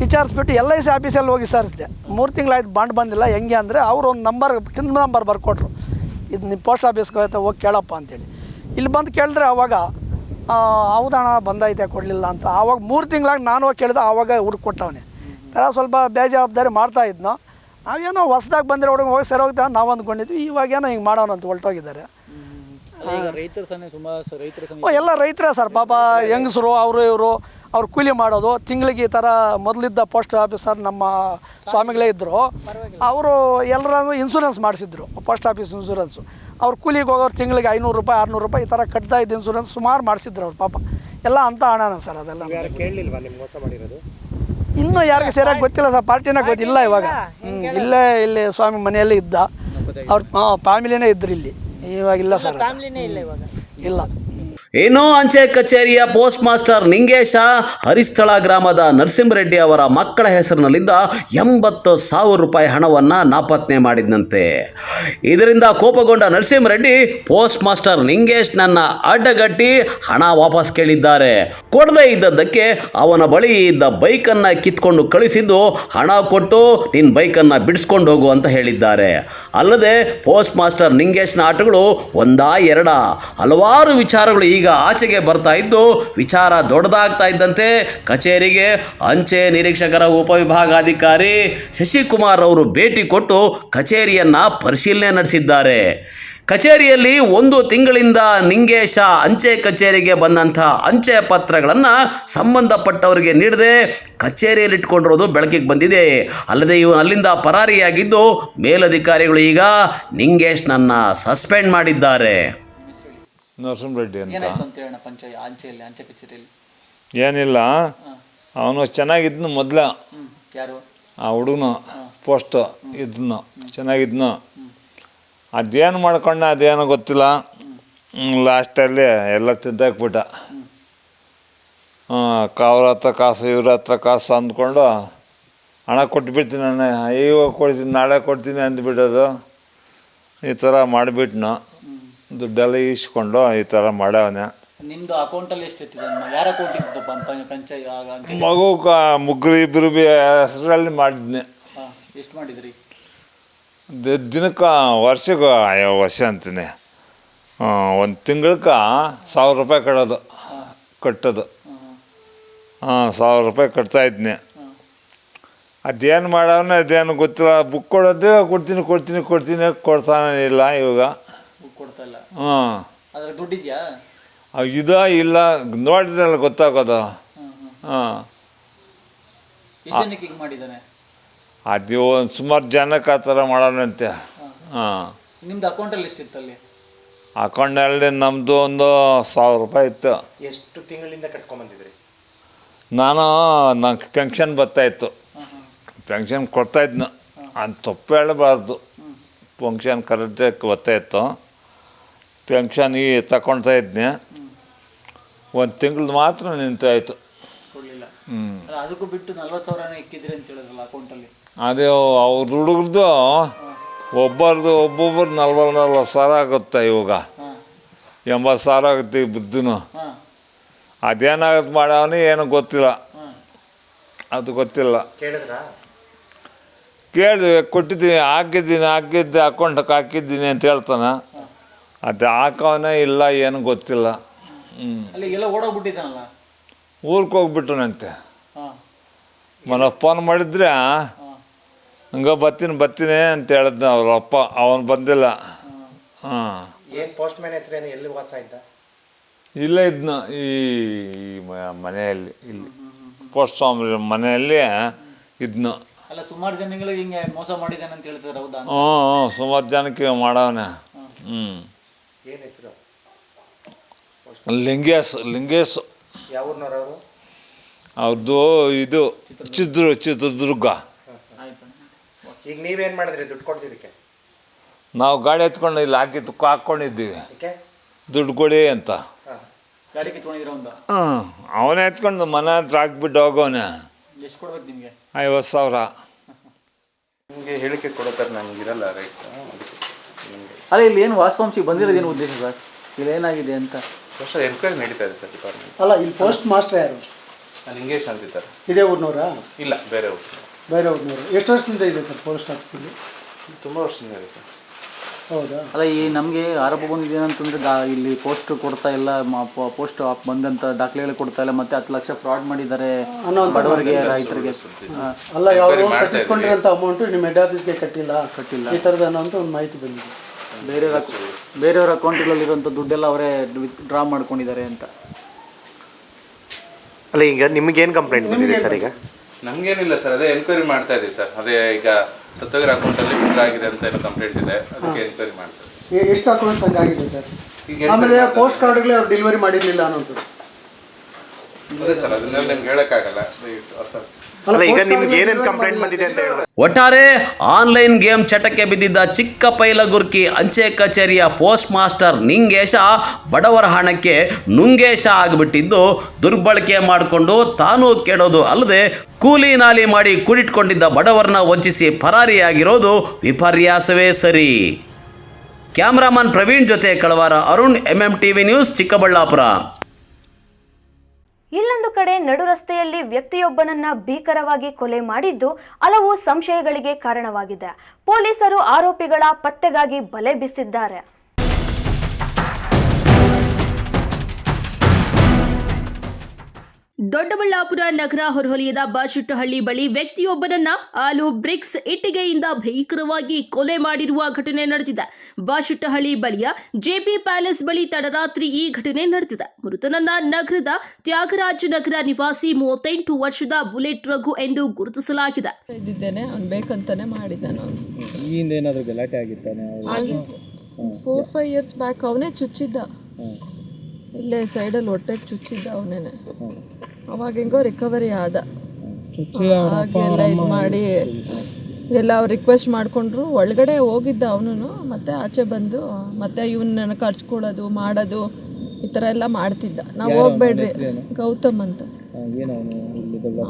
ವಿಚಾರಿಸ್ಬಿಟ್ಟು LIC ಆಫೀಸಲ್ಲಿ ಹೋಗಿ ವಿಚಾರಿಸಿದೆ. 3 ತಿಂಗಳಾಯ್ತು ಬಾಂಡ್ ಬಂದಿಲ್ಲ. ಹೆಂಗೆ ಅಂದರೆ ಅವರು ಒಂದು ಟಿನ್ ನಂಬರ್ ಬರ್ಕೊಟ್ರು. ಇದು ನಿಮ್ಮ ಪೋಸ್ಟ್ ಆಫೀಸ್ಗೆ ಹೋಗಿ ಕೇಳಪ್ಪ ಅಂತೇಳಿ. ಇಲ್ಲಿ ಬಂದು ಕೇಳಿದ್ರೆ ಆವಾಗ ಹೌದಣ್ಣ ಬಂದೈತೆ ಕೊಡಲಿಲ್ಲ ಅಂತ. ಆವಾಗ 3 ತಿಂಗಳಾಗಿ ನಾನು ಹೋಗಿ ಕೇಳಿದೆ. ಆವಾಗ ಹುಡುಕ್ ಕೊಟ್ಟವನೇ. ಥರ ಸ್ವಲ್ಪ ಬೇಜವಾಬ್ದಾರಿ ಮಾಡ್ತಾಯಿದ್ನೋ. ನಾವೇನೋ ಹೊಸ್ದಾಗಿ ಬಂದರೆ ಹುಡುಗ ಹೋಗಿ ಸರಿ ಹೋಗ್ತಾ ನಾವು ಅಂದ್ಕೊಂಡಿದ್ವಿ. ಇವಾಗೇನೋ ಹಿಂಗೆ ಮಾಡೋಣ ಅಂತ ಹೊರಟೋಗಿದ್ದಾರೆ. ಎಲ್ಲ ರೈತರೇ ಸರ್ ಪಾಪ. ಹೆಂಗಸರು ಅವರು ಇವರು ಅವ್ರು ಕೂಲಿ ಮಾಡೋದು. ತಿಂಗಳಿಗೆ ಈ ಥರ ಮೊದಲಿದ್ದ ಪೋಸ್ಟ್ ಆಫೀಸರ್ ನಮ್ಮ ಸ್ವಾಮಿಗಳೇ ಇದ್ದರು. ಅವರು ಎಲ್ಲರೂ ಇನ್ಶೂರೆನ್ಸ್ ಮಾಡಿಸಿದ್ರು, ಪೋಸ್ಟ್ ಆಫೀಸ್ ಇನ್ಶೂರೆನ್ಸು. ಅವ್ರು ಕೂಲಿಗೆ ಹೋಗೋರು ತಿಂಗಳಿಗೆ 500 ರೂಪಾಯಿ 600 ರೂಪಾಯಿ ಈ ಥರ ಕಟ್ತಾ ಇದ್ದ ಇನ್ಶೂರೆನ್ಸ್ ಸುಮಾರು ಮಾಡಿಸಿದ್ರು ಅವ್ರು ಪಾಪ. ಎಲ್ಲ ಅಂತ ಹಣನ ಸರ್ ಅದೆಲ್ಲ. ಇನ್ನೂ ಯಾರಿಗೆ ಸರಿಯಾಗಿ ಗೊತ್ತಿಲ್ಲ ಸರ್. ಪಾರ್ಟಿನ ಗೊತ್ತಿಲ್ಲ ಇವಾಗ. ಇಲ್ಲಿ ಸ್ವಾಮಿ ಮನೆಯಲ್ಲೇ ಇದ್ದ. ಅವ್ರ ಫ್ಯಾಮಿಲಿನೇ ಇದ್ರು ಇಲ್ಲಿ. ಇವಾಗಿಲ್ಲ ಸರ್, ಇಲ್ಲ. ಇನ್ನು ಅಂಚೆ ಕಚೇರಿಯ ಪೋಸ್ಟ್ ಮಾಸ್ಟರ್ ನಿಂಗೇಶ ಹರಿಸ್ಥಳ ಗ್ರಾಮದ ನರಸಿಂಹರೆಡ್ಡಿ ಅವರ ಮಕ್ಕಳ ಹೆಸರಿನಲ್ಲಿದ್ದ 80,000 ರೂಪಾಯಿ ಹಣವನ್ನು ನಾಪತ್ತೆ ಮಾಡಿದ್ನಂತೆ. ಇದರಿಂದ ಕೋಪಗೊಂಡ ನರಸಿಂಹರೆಡ್ಡಿ ಪೋಸ್ಟ್ ಮಾಸ್ಟರ್ ನಿಂಗೇಶ್ನನ್ನ ಅಡ್ಡಗಟ್ಟಿ ಹಣ ವಾಪಸ್ ಕೇಳಿದ್ದಾರೆ. ಕೊಡದೇ ಇದ್ದದ್ದಕ್ಕೆ ಅವನ ಬಳಿ ಇದ್ದ ಬೈಕನ್ನು ಕಿತ್ಕೊಂಡು ಕಳಿಸಿದ್ದು, ಹಣ ಕೊಟ್ಟು ನಿನ್ನ ಬೈಕನ್ನು ಬಿಡಿಸ್ಕೊಂಡು ಹೋಗು ಅಂತ ಹೇಳಿದ್ದಾರೆ. ಅಲ್ಲದೆ ಪೋಸ್ಟ್ ಮಾಸ್ಟರ್ ನಿಂಗೇಶ್ನ ಆಟಗಳು ಒಂದಾ ಎರಡಾ ಹಲವಾರು ವಿಚಾರಗಳು ಈಗ ಆಚೆಗೆ ಬರ್ತಾ ಇದ್ದು, ವಿಚಾರ ದೊಡ್ಡದಾಗ್ತಾ ಇದ್ದಂತೆ ಕಚೇರಿಗೆ ಅಂಚೆ ನಿರೀಕ್ಷಕರ ಉಪವಿಭಾಗಾಧಿಕಾರಿ ಶಶಿಕುಮಾರ್ ಅವರು ಭೇಟಿ ಕೊಟ್ಟು ಕಚೇರಿಯನ್ನು ಪರಿಶೀಲನೆ ನಡೆಸಿದ್ದಾರೆ. ಕಚೇರಿಯಲ್ಲಿ 1 ತಿಂಗಳಿಂದ ನಿಂಗೇಶ ಅಂಚೆ ಕಚೇರಿಗೆ ಬಂದಂಥ ಅಂಚೆ ಪತ್ರಗಳನ್ನು ಸಂಬಂಧಪಟ್ಟವರಿಗೆ ನೀಡದೆ ಕಚೇರಿಯಲ್ಲಿ ಇಟ್ಕೊಂಡಿರೋದು ಬೆಳಕಿಗೆ ಬಂದಿದೆ. ಅಲ್ಲದೆ ಇವನು ಅಲ್ಲಿಂದ ಪರಾರಿಯಾಗಿದ್ದು, ಮೇಲಧಿಕಾರಿಗಳು ಈಗ ನಿಂಗೇಶ್ನನ್ನು ಸಸ್ಪೆಂಡ್ ಮಾಡಿದ್ದಾರೆ. ನರಸಿಂಹರೆಡ್ಡಿ ಅಂತ ಅಂಚೆ ಕಚೇರಿಯಲ್ಲಿ ಏನಿಲ್ಲ, ಅವನು ಚೆನ್ನಾಗಿದ್ನು ಮೊದಲ, ಆ ಹುಡುಗನು ಪೋಸ್ಟ್ ಇದ್ನು ಚೆನ್ನಾಗಿದ್ನು. ಅದೇನು ಮಾಡ್ಕೊಂಡ ಅದೇನೋ ಗೊತ್ತಿಲ್ಲ, ಲಾಸ್ಟಲ್ಲಿ ಎಲ್ಲ ತಿದ್ದಾಕ್ಬಿಟ್ಟ. ಅವ್ರ ಹತ್ರ ಕಾಸು ಇವ್ರ ಹತ್ರ ಕಾಸು ಅಂದ್ಕೊಂಡು ಹಣ ಕೊಟ್ಬಿಡ್ತೀನಿ, ನಾನು ಇವಾಗ ಕೊಡ್ತೀನಿ ನಾಳೆ ಕೊಡ್ತೀನಿ ಅಂದ್ಬಿಡೋದು. ಈ ಥರ ಮಾಡಿಬಿಟ್ನು, ದುಡ್ಡೆಲ್ಲ ಈಸ್ಕೊಂಡು ಈ ಥರ ಮಾಡ್ಯವನೆ. ನಿಮ್ಮದು ಅಕೌಂಟಲ್ಲಿ ಎಷ್ಟು ಇತ್ತು? ಯಾರ ಅಕೌಂಟ್ ಇತ್ತು? ಮಗು ಮುಗ್ಗರು ಇಬ್ಬರು ಹೆಸರಲ್ಲಿ ಮಾಡಿದ್ನಿ. ಎಷ್ಟು ಮಾಡಿದ್ರಿ? ದಿನಕ್ಕೆ ವರ್ಷಕ್ಕೆ ವರ್ಷ ಅಂತೀನಿ, 1 ತಿಂಗಳಿಗೆ 1,000 ರೂಪಾಯಿ ಕಟ್ಟೋದು. 1,000 ರೂಪಾಯಿ ಕಟ್ತಾಯಿದ್ನಿ. ಅದೇನು ಮಾಡವನೆ ಅದೇನು ಗೊತ್ತಿಲ್ಲ. ಬುಕ್ ಕೊಡೋದೇ ಕೊಡ್ತೀನಿ ಕೊಡ್ತಾನೆ ಇಲ್ಲ ಇವಾಗ. ಕೊಡ್ತಾ ಇಲ್ಲ. ಅದ್ರ ದುಡ್ಡಿದ್ಯಾ? ಇಲ್ಲ, ನೋಡಿದ್ರಲ್ಲ ಗೊತ್ತಾಗೋದು. ಹಿಂಗೆ ಮಾಡಿದ್ದಾನೆ ಅದು ಒಂದು ಸುಮಾರು ಜನಕ್ಕೆ ಆ ಥರ ಮಾಡೋಣಂತೆ. ನಿಮ್ದು ಅಕೌಂಟಲ್ಲಿ ಎಷ್ಟಿತ್ತು ಅಲ್ಲಿ? ಅಕೌಂಟಲ್ಲಿ ನಮ್ಮದು ಒಂದು 1,000 ರೂಪಾಯಿ ಇತ್ತು. ಎಷ್ಟು ತಿಂಗಳಿಂದ ಕಟ್ಕೊಂಬಂದಿದ್ರಿ? ನಂಗೆ ಪೆನ್ಷನ್ ಬರ್ತಾಯಿತ್ತು, ಪೆನ್ಷನ್ ಕೊಡ್ತಾಯಿದ್ನು. ಅದು ತಪ್ಪು ಹೇಳಬಾರ್ದು, ಪೆನ್ಷನ್ ಕರೆಕ್ಟಾಗಿ ಬರ್ತಾಯಿತ್ತು. ಪೆನ್ಷನ್ ತಗೊಳ್ತಾ ಇದ್ನಿ, 1 ತಿಂಗಳು ಮಾತ್ರ ನಿಂತಾಯಿತು. ಅದಕ್ಕೂ ಬಿಟ್ಟು 40,000 ಇಕ್ಕಿದ್ರಿ ಅಂತ ಹೇಳಿದ್ರಲ್ಲ ಅಕೌಂಟಲ್ಲಿ? ಅದೇ ಅವ್ರ ಹುಡುಗ್ರದ್ದು ಒಬ್ಬೊಬ್ರು 40,000 ಆಗುತ್ತೆ. ಇವಾಗ 80,000 ಆಗುತ್ತೆ ಬುದ್ಧಿನೂ. ಅದೇನಾಗುತ್ತೆ ಮಾಡವನಿ ಏನೋ ಗೊತ್ತಿಲ್ಲ, ಅದು ಗೊತ್ತಿಲ್ಲ. ಕೇಳಿದ್ವಿ, ಕೊಟ್ಟಿದ್ದೀನಿ, ಹಾಕಿದ್ದೆ ಅಕೌಂಟಕ್ಕೆ ಹಾಕಿದ್ದೀನಿ ಅಂತ ಹೇಳ್ತಾನೆ. ಅದು ಹಾಕವನೇ ಇಲ್ಲ, ಏನು ಗೊತ್ತಿಲ್ಲ. ಅಲ್ಲಿಗೆಲ್ಲ ಓಡೋಗ್ಬಿಟ್ಟಿದ್ದಾನಲ್ಲ, ಊರಿಗೆ ಹೋಗ್ಬಿಟ್ಟನಂತೆ. ಮನ ಫೋನ್ ಮಾಡಿದ್ರೆ ಹಂಗೆ ಬರ್ತೀನಿ ಅಂತ ಹೇಳಿದ್ನ ಅವ್ರ ಅಪ್ಪ. ಅವನು ಬಂದಿಲ್ಲ. ಏನು ಪೋಸ್ಟ್ ಮ್ಯಾನ್ ಹೆಸರೇನು? ಎಲ್ಲಿ ವಾಸ ಇದ್ದ? ಇಲ್ಲೇ ಇದ್ನ, ಈ ಮನೆಯಲ್ಲಿ, ಇಲ್ಲಿ ಪೋಸ್ಟ್ ಸ್ವಾಮಿ ಮನೆಯಲ್ಲಿ ಇದ್ನ. ಅಲ್ಲ, ಸುಮಾರು ಜನಗಳಿಗೆ ಹಿಂಗೆ ಮೋಸ ಮಾಡಿದ್ದಾನೆ ಅಂತ ಹೇಳ್ತಾರೆ, ಹೌದಾ? ಸುಮಾರು ಜನಕ್ಕೆ ಮಾಡವನೆ. ಏನು ಹೆಸರು? ಲಿಂಗೇಶ್. ಯಾವ ಊರಿನವರು? ಅವ್ರದ್ದು ಇದು ಚಿತ್ರದುರ್ಗ. ಈಗ ನೀವೇನು ಮಾಡಿದ್ರಿ ದುಡ್ಡು ಕೊಡ್ತಿದ್ದಕ್ಕೆ? ನಾವು ಗಾಡಿ ಎತ್ಕೊಂಡು ಇಲ್ಲಿ ಹಾಕೊಂಡಿದ್ದೀವಿ, ದುಡ್ಡು ಕೊಡಿ ಅಂತ. ಗಾಡಿ ಕಿತ್ಕೊಂಡಿದ್ರ? ಅವನೇ ಎತ್ಕೊಂಡು ಮನೆ ಹತ್ರ ಹಾಕ್ಬಿಟ್ಟು ಹೋಗೋನೆ. ಎಷ್ಟು ಕೊಡ್ಬೇಕು ನಿಮಗೆ? 50,000. ನಿಮಗೆ ಹೇಳಿಕೆ ಕೊಡೋತಾರೆ, ನಮಗಿರಲ್ಲ ರೈಟ್. ಅಲ್ಲ, ಇಲ್ಲಿ ಏನು ವಾಸ್ತವಾಂಶಕ್ಕೆ ಬಂದಿರೋದೇನು ಉದ್ದೇಶ ಸರ್? ಇಲ್ಲಿ ಏನಾಗಿದೆ ಅಂತ ಎನ್ಕ್ವೈರಿ ನಡೀತಾ ಇದೆ ಸರ್ ಡಿಪಾರ್ಟ್ಮೆಂಟ್. ಅಲ್ಲ, ಇಲ್ಲಿ ಪೋಸ್ಟ್ ಮಾಸ್ಟರ್ ಯಾರು? ಲಿಂಗೇಶ್ ಅಂತಿದ್ದಾರೆ. ಇದೇ ಊರಿನವರಾ? ಇಲ್ಲ, ಬೇರೆ ಊರು. ಬೇರೆ ಊರಿನವರು. ಎಷ್ಟು ವರ್ಷದಿಂದ ಇದೆ ಸರ್ ಪೋಸ್ಟ್ ಆಫೀಸಲ್ಲಿ? ತುಂಬ ವರ್ಷದಿಂದ ಇದೆ ಸರ್. ಹೌದಾ? ಅಲ್ಲ, ಈ ನಮಗೆ ಆರೋಪ ಬಂದಿದೆ ಏನಂತಂದ್ರೆ ಇಲ್ಲಿ ಪೋಸ್ಟ್ ಕೊಡ್ತಾ ಇಲ್ಲ, ಪೋಸ್ಟ್ ಬಂದಂಥ ದಾಖಲೆಗಳು ಕೊಡ್ತಾ ಇಲ್ಲ, ಮತ್ತೆ 10 ಲಕ್ಷ ಫ್ರಾಡ್ ಮಾಡಿದ್ದಾರೆ ಬಡವರಿಗೆ, ರೈತರಿಗೆ. ಅಲ್ಲ, ಯಾವ ಕಟ್ಟಿಸ್ಕೊಂಡಿರೋಂಥ ಅಮೌಂಟು ನಿಮ್ಮ ಹೆಡ್ ಆಫೀಸ್ಗೆ ಕಟ್ಟಿಲ್ಲ ಈ ಥರದ ಅನ್ನೋಂಥ ಒಂದು ಮಾಹಿತಿ ಬಂದಿದೆ. ಬೇರೆಯವ್ರ ಅಕೌಂಟ್ಗಳಲ್ಲಿರುವಂಥ ದುಡ್ಡೆಲ್ಲ ಅವರೇ ಡ್ರಾ ಮಾಡ್ಕೊಂಡಿದ್ದಾರೆ ಅಂತ. ಅಲ್ಲ, ಈಗ ನಿಮಗೇನು ಕಂಪ್ಲೇಂಟ್ ಬಂದಿದೆ ಸರ್? ಈಗ ನಮಗೇನಿಲ್ಲ ಸರ್, ಅದೇ ಎನ್ಕ್ವೈರಿ ಮಾಡ್ತಾ ಇದ್ದೀವಿ ಸರ್. ಅದೇ ಈಗ ಸತ್ತೋಗಿರೋ ಅಕೌಂಟಲ್ಲಿ ವಿಡ್ರಾ ಆಗಿದೆ ಅಂತ ಏನೋ ಕಂಪ್ಲೇಂಟ್ ಇದೆ, ಅದಕ್ಕೆ ಎನ್ಕ್ವೈರಿ ಮಾಡ್ತಾ ಇದ್ದೀವಿ. ಎಷ್ಟು ಅಕೌಂಟ್ಸ್ ಹಂಗಾಗಿದೆ ಸರ್? ಆಮೇಲೆ ಪೋಸ್ಟ್ ಕಾರ್ಡ್ಗಳೇ ಅವ್ರು ಡೆಲಿವರಿ ಮಾಡಿರಲಿಲ್ಲ ಅನ್ನೋದು. ಅದೇ ಸರ್, ಅದನ್ನೆಲ್ಲ ನಿಮ್ಗೆ ಹೇಳೋಕ್ಕಾಗಲ್ಲ. ಅಲ್ಲ ಈಗ ನಿಮ್ಗೆ ಏನೇನು ಕಂಪ್ಲೇಂಟ್ ಬಂದಿದೆ ಅಂತ ಹೇಳಿ. ಒಟ್ಟಾರೆ ಆನ್ಲೈನ್ ಗೇಮ್ ಚಟಕ್ಕೆ ಬಿದ್ದಿದ್ದ ಚಿಕ್ಕ ಪೈಲಗುರ್ಕಿ ಅಂಚೆ ಕಚೇರಿಯ ಪೋಸ್ಟ್ ಮಾಸ್ಟರ್ ನಿಂಗೇಶ ಬಡವರ ಹಣಕ್ಕೆ ನುಂಗೇಶ ಆಗಿಬಿಟ್ಟಿದ್ದು, ದುರ್ಬಳಕೆ ಮಾಡಿಕೊಂಡು ತಾನೂ ಕೆಡೋದು ಅಲ್ಲದೆ ಕೂಲಿ ನಾಲಿ ಮಾಡಿ ಕೂಡಿಟ್ಕೊಂಡಿದ್ದ ಬಡವರನ್ನ ವಂಚಿಸಿ ಪರಾರಿಯಾಗಿರೋದು ವಿಪರ್ಯಾಸವೇ ಸರಿ. ಕ್ಯಾಮ್ರಾಮನ್ ಪ್ರವೀಣ್ ಜೊತೆ ಕಳವಾರ ಅರುಣ್, MMTV ನ್ಯೂಸ್, ಚಿಕ್ಕಬಳ್ಳಾಪುರ. ಇಲ್ಲೊಂದು ಕಡೆ ನಡು ರಸ್ತೆಯಲ್ಲಿ ವ್ಯಕ್ತಿಯೊಬ್ಬನನ್ನ ಭೀಕರವಾಗಿ ಕೊಲೆ ಮಾಡಿದ್ದು ಹಲವು ಸಂಶಯಗಳಿಗೆ ಕಾರಣವಾಗಿದೆ. ಪೊಲೀಸರು ಆರೋಪಿಗಳ ಪತ್ತೆಗಾಗಿ ಬಲೆ ಬೀಸಿದ್ದಾರೆ. ದೊಡ್ಡಬಳ್ಳಾಪುರ ನಗರ ಹೊರವಲಯದ ಬಾಶೆಟ್ಟಹಳ್ಳಿ ಬಳಿ ವ್ಯಕ್ತಿಯೊಬ್ಬನನ್ನ ಆಲು ಬ್ರಿಕ್ಸ್ ಇಟ್ಟಿಗೆಯಿಂದ ಭೀಕರವಾಗಿ ಕೊಲೆ ಮಾಡಿರುವ ಘಟನೆ ನಡೆದಿದೆ. ಬಾಶೆಟ್ಟಹಳ್ಳಿ ಬಳಿಯ JP ಪ್ಯಾಲೇಸ್ ಬಳಿ ತಡರಾತ್ರಿ ಈ ಘಟನೆ ನಡೆದಿದೆ. ಮೃತನನ್ನ ನಗರದ ತ್ಯಾಗರಾಜನಗರ ನಿವಾಸಿ 38 ವರ್ಷದ ಬುಲೆಟ್ ರಘು ಎಂದು ಗುರುತಿಸಲಾಗಿದೆ. ಅವ್ನು ಬೇಕಂತಾನೆ ಮಾಡಿದ್ದಾನೆ. ಏನಾದರೂ ಗಲಾಟೆ ಆಗಿತ್ತಾನೆ? 4-5 years ಬ್ಯಾಕ್ ಅವನೇ ಚುಚ್ಚಿದ್ದ, ಇಲ್ಲೇ ಸೈಡಲ್ಲಿ ಹೊಟ್ಟೆಗೆ ಚುಚ್ಚಿದ್ದ ಅವನೇನೆ. ಅವಾಗ ಹೆಂಗೋ ರಿಕವರಿ ಆದ. ಹಾಗೆಲ್ಲ ಇದು ಮಾಡಿ ಎಲ್ಲ ಅವ್ರು ರಿಕ್ವೆಸ್ಟ್ ಮಾಡಿಕೊಂಡ್ರು. ಒಳಗಡೆ ಹೋಗಿದ್ದ ಅವನು, ಮತ್ತೆ ಆಚೆ ಬಂದು ಮತ್ತೆ ಇವನ್ನ ಕರ್ಸ್ಕೊಳ್ಳೋದು ಮಾಡೋದು ಈ ಥರ ಎಲ್ಲ ಮಾಡ್ತಿದ್ದ. ನಾವು ಹೋಗ್ಬೇಡ್ರಿ. ಗೌತಮ್ ಅಂತ,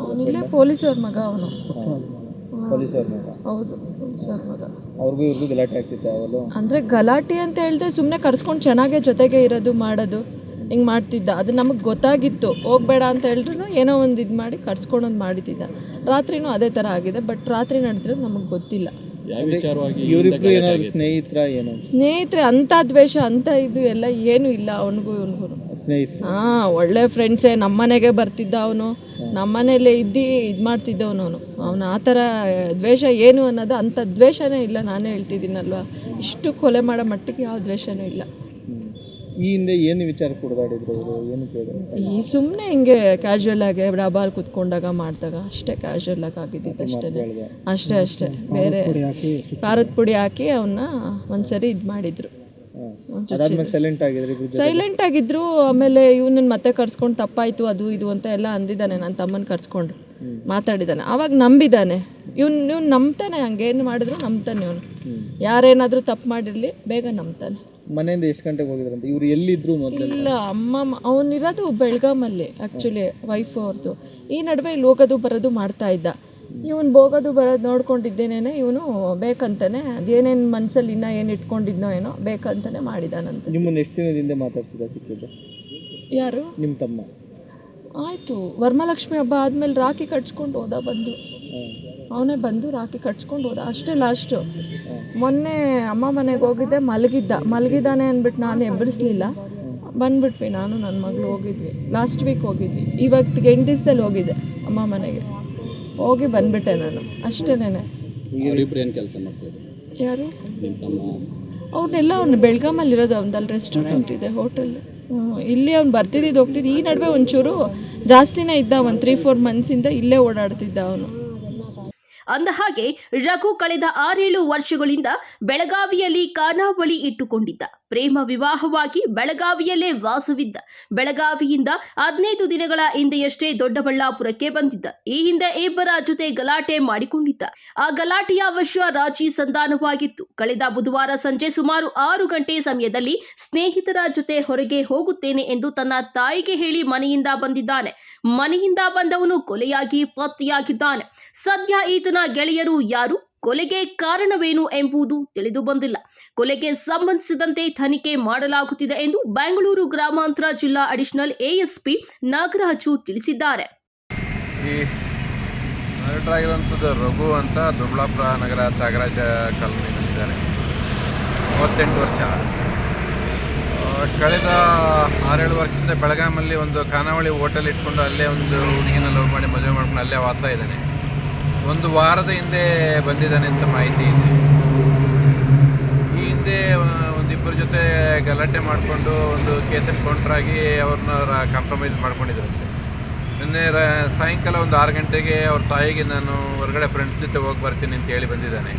ಅವನಿಲ್ಲೇ ಪೊಲೀಸವ್ರ ಮಗ ಅವನು. ಹೌದು, ಪೊಲೀಸವ್ರ ಮಗ. ಅಂದರೆ ಗಲಾಟೆ ಅಂತ ಹೇಳಿದೆ, ಸುಮ್ಮನೆ ಕರ್ಸ್ಕೊಂಡು ಚೆನ್ನಾಗೆ ಜೊತೆಗೆ ಇರೋದು ಮಾಡೋದು ಹಿಂಗೆ ಮಾಡ್ತಿದ್ದ. ಅದು ನಮಗೆ ಗೊತ್ತಾಗಿತ್ತು, ಹೋಗ್ಬೇಡ ಅಂತ ಹೇಳಿದ್ರು ಏನೋ ಒಂದು ಇದು ಮಾಡಿ ಕರ್ಸ್ಕೊಂಡೊಂದು ಮಾಡಿದ್ದ. ರಾತ್ರಿನೂ ಅದೇ ಥರ ಆಗಿದೆ, ಬಟ್ ರಾತ್ರಿ ನಡೆದಿರೋದು ನಮಗೆ ಗೊತ್ತಿಲ್ಲ. ಸ್ನೇಹಿತರೆ ಅಂಥ ದ್ವೇಷ ಅಂತ ಇದು ಎಲ್ಲ ಏನೂ ಇಲ್ಲ ಅವನಿಗೂ ಇವನಿಗೂ. ಹಾಂ, ಒಳ್ಳೆ ಫ್ರೆಂಡ್ಸೇ. ನಮ್ಮನೆಗೆ ಬರ್ತಿದ್ದ ಅವನು, ನಮ್ಮನೇಲೆ ಇದು ಮಾಡ್ತಿದ್ದವನು ಅವನು. ಆ ಥರ ದ್ವೇಷ ಏನು ಅನ್ನೋದು ಅಂಥ ದ್ವೇಷನೇ ಇಲ್ಲ. ನಾನೇ ಹೇಳ್ತಿದ್ದೀನಲ್ವ, ಇಷ್ಟು ಕೊಲೆ ಮಾಡೋ ಮಟ್ಟಿಗೆ ಯಾವ ದ್ವೇಷನೂ ಇಲ್ಲ. ಈ ಹಿಂದೆ ಏನು ವಿಚಾರ ಕೊಡ್ದಾಡಿದ್ರು ಅವರು? ಏನು ಕೇಳಿದ್ರು? ಈ ಸುಮ್ಮನೆ ಹಿಂಗೆ ಕ್ಯಾಶುವಲ್ ಆಗಿ ಡಾಬಾಲ್ ಕುತ್ಕೊಂಡಾಗ ಮಾಡಿದಾಗ ಅಷ್ಟೇ, ಕ್ಯಾಶುವಲ್ ಆಗಿ ಆಗಿದ್ದಿದ್ದು ಅಷ್ಟೇ. ಬೇರೆ ಖಾರದ ಪುಡಿ ಹಾಕಿ ಅವನ್ನ ಒಂದ್ಸರಿ ಇದು ಮಾಡಿದ್ರು. ಸೈಲೆಂಟ್ ಆಗಿದ್ರು. ಆಮೇಲೆ ಇವನನ್ನ ಮತ್ತೆ ಕರ್ಸ್ಕೊಂಡು ತಪ್ಪಾಯ್ತು ಅದು ಇದು ಅಂತ ಎಲ್ಲ ಅಂದಿದ್ದಾನೆ. ನನ್ನ ತಮ್ಮನ ಕರ್ಸ್ಕೊಂಡು ಮಾತಾಡಿದ್ದಾನೆ. ಆವಾಗ ನಂಬಿದ್ದಾನೆ ಇವ್ನು ನಂಬ್ತಾನೆ. ಹಂಗೇನು ಮಾಡಿದ್ರು ನಂಬ್ತಾನೆ ಇವನು. ಯಾರೇನಾದರೂ ತಪ್ಪು ಮಾಡಿರಲಿ ಬೇಗ ನಂಬ್ತಾನೆ. ಮನೆಯಿಂದ ಎಷ್ಟು ಗಂಟೆಗೆ ಹೋಗಿದ್ರಂತ? ಇವ್ರು ಎಲ್ಲಿದ್ರು ಮೊದಲು? ಇಲ್ಲ, ಅವನಿರೋದು ಬೆಳಗಾಮಲ್ಲಿ ಆ್ಯಕ್ಚುಲಿ, ವೈಫ್ ಅವ್ರದ್ದು. ಈ ನಡುವೆ ಇಲ್ಲಿ ಹೋಗೋದು ಬರೋದು ಮಾಡ್ತಾ ಇದ್ದ. ಇವನು ಹೋಗೋದು ಬರೋದು ನೋಡ್ಕೊಂಡಿದ್ದೇನೆ. ಇವನು ಬೇಕಂತಾನೆ ಅದೇನೇನು ಮನಸ್ಸಲ್ಲಿ ಇನ್ನೂ ಏನು ಇಟ್ಕೊಂಡಿದ್ನೋ ಏನೋ ಬೇಕಂತಾನೆ ಮಾಡಿದಾನಂತ. ನಿಮ್ಮನ್ನು ಎಷ್ಟು ದಿನದಿಂದ ಮಾತಾಡ್ಸಿದ ಸಿಕ್ಕಿದ್ದು? ಯಾರು? ನಿಮ್ಮ ತಮ್ಮ. ಆಯಿತು, ವರಮಹಾಲಕ್ಷ್ಮಿ ಹಬ್ಬ ಆದಮೇಲೆ ರಾಖಿ ಕಟ್ಸ್ಕೊಂಡು ಹೋದ. ಅವನೇ ಬಂದು ರಾಖಿ ಕಟ್ಸ್ಕೊಂಡು ಹೋದ, ಅಷ್ಟೇ ಲಾಸ್ಟು. ಮೊನ್ನೆ ಅಮ್ಮ ಮನೆಗೆ ಹೋಗಿದ್ದೆ, ಮಲಗಿದ್ದಾನೆ ಅಂದ್ಬಿಟ್ಟು ನಾನು ಎಬ್ಬರಿಸ್ಲಿಲ್ಲ. ಬಂದ್ಬಿಟ್ವಿ, ನಾನು ನನ್ನ ಮಗಳು ಹೋಗಿದ್ವಿ. ಲಾಸ್ಟ್ ವೀಕ್ ಹೋಗಿದ್ವಿ. ಇವಾಗ 8 ದಿವಸದಲ್ಲಿ ಹೋಗಿದ್ದೆ ಅಮ್ಮ ಮನೆಗೆ. ಹೋಗಿ ಬಂದ್ಬಿಟ್ಟೆ ನಾನು, ಅಷ್ಟೇನೆ. ಯಾರು? ಅವ್ರನ್ನೆಲ್ಲ ಅವ್ನು ಬೆಳಗಾಮಲ್ಲಿರೋದು. ಅವ್ನದಲ್ಲಿ ರೆಸ್ಟೋರೆಂಟ್ ಇದೆ, ಹೋಟೆಲ್. ಇಲ್ಲಿ ಅವ್ನು ಬರ್ತಿದ್ದು ಹೋಗ್ತಿದ್ದು. ಈ ನಡುವೆ ಒಂಚೂರು ಜಾಸ್ತಿನೇ ಇದ್ದ, ಒಂದು 3-4 ಮಂತ್ಸಿಂದ ಇಲ್ಲೇ ಓಡಾಡ್ತಿದ್ದ ಅವನು. ಅಂದಹಾಗೆ ರಘು ಕಳೆದ 6-7 ವರ್ಷಗಳಿಂದ ಬೆಳಗಾವಿಯಲ್ಲಿ ಖಾನಾವಳಿ ಇಟ್ಟುಕೊಂಡಿದ್ದ. ಪ್ರೇಮ ವಿವಾಹವಾಗಿ ಬೆಳಗಾವಿಯಲ್ಲೇ ವಾಸವಿದ್ದ. ಬೆಳಗಾವಿಯಿಂದ 15 ದಿನಗಳ ಹಿಂದೆಯಷ್ಟೇ ದೊಡ್ಡಬಳ್ಳಾಪುರಕ್ಕೆ ಬಂದಿದ್ದ. ಈ ಹಿಂದೆ ಇಬ್ಬರ ಜೊತೆ ಗಲಾಟೆ ಮಾಡಿಕೊಂಡಿದ್ದ. ಆ ಗಲಾಟೆಯ ವಿಷಯ ರಾಜಿ ಸಂಧಾನವಾಗಿತ್ತು. ಕಳೆದ ಬುಧವಾರ ಸಂಜೆ ಸುಮಾರು 6 ಗಂಟೆ ಸಮಯದಲ್ಲಿ ಸ್ನೇಹಿತರ ಜೊತೆ ಹೊರಗೆ ಹೋಗುತ್ತೇನೆ ಎಂದು ತನ್ನ ತಾಯಿಗೆ ಹೇಳಿ ಮನೆಯಿಂದ ಬಂದಿದ್ದಾನೆ. ಮನೆಯಿಂದ ಬಂದವನು ಕೊಲೆಯಾಗಿ ಪತ್ತೆಯಾಗಿದ್ದಾನೆ. ಸದ್ಯ ಈತನ ಗೆಳೆಯರು ಯಾರು, ಕೊಲೆಗೆ ಕಾರಣವೇನು ಎಂಬುದು ತಿಳಿದು ಬಂದಿಲ್ಲ. ಕೊಲೆಗೆ ಸಂಬಂಧಿಸಿದಂತೆ ತನಿಖೆ ಮಾಡಲಾಗುತ್ತಿದೆ ಎಂದು ಬೆಂಗಳೂರು ಗ್ರಾಮಾಂತರ ಜಿಲ್ಲಾ ಅಡಿಷನಲ್ ASP ನಾಗರಾಜು ತಿಳಿಸಿದ್ದಾರೆ. ಈ ಮರ್ಡರಾಗಿರುವಂಥದ್ದು ರಘು ಅಂತ ದೊಡ್ಡಬಳ್ಳಾಪುರ ನಗರ ತ್ಯಾಗರಾಜ ಕಾಲೋನಿಯಲ್ಲಿದ್ದಾರೆ. 38 ವರ್ಷ. ಕಳೆದ 6-7 ವರ್ಷದಿಂದ ಬೆಳಗಾಮಲ್ಲಿ ಒಂದು ಖಾನಾವಳಿ ಹೋಟೆಲ್ ಇಟ್ಕೊಂಡು ಅಲ್ಲೇ ಒಂದು ಹುಡುಗಿನ ಲವ್ ಮಾಡಿ ಮದುವೆ ಮಾಡ್ಕೊಂಡು ಅಲ್ಲೇ ವಾಸ ಇದ್ದಾನೆ. 1 ವಾರದ ಹಿಂದೆ ಬಂದಿದ್ದಾನೆ ಅಂತ ಮಾಹಿತಿ ಇದೆ. ಈ ಹಿಂದೆ ಒಂದಿಬ್ಬರ ಜೊತೆ ಗಲಾಟೆ ಮಾಡಿಕೊಂಡು ಒಂದು ಕೇಸಲ್ಲಿ ಕೌಂಟ್ರಾಗಿ ಅವ್ರನ್ನ ಕಾಂಪ್ರಮೈಸ್ ಮಾಡ್ಕೊಂಡಿದ್ರಂತೆ. ನಿನ್ನೆ ಸಾಯಂಕಾಲ ಒಂದು 6 ಗಂಟೆಗೆ ಅವ್ರ ತಾಯಿಗೆ ನಾನು ಹೊರಗಡೆ ಫ್ರೆಂಡ್ಸ್ ಜೊತೆ ಹೋಗಿ ಬರ್ತೀನಿ ಅಂತ ಹೇಳಿ ಬಂದಿದ್ದಾನೆ.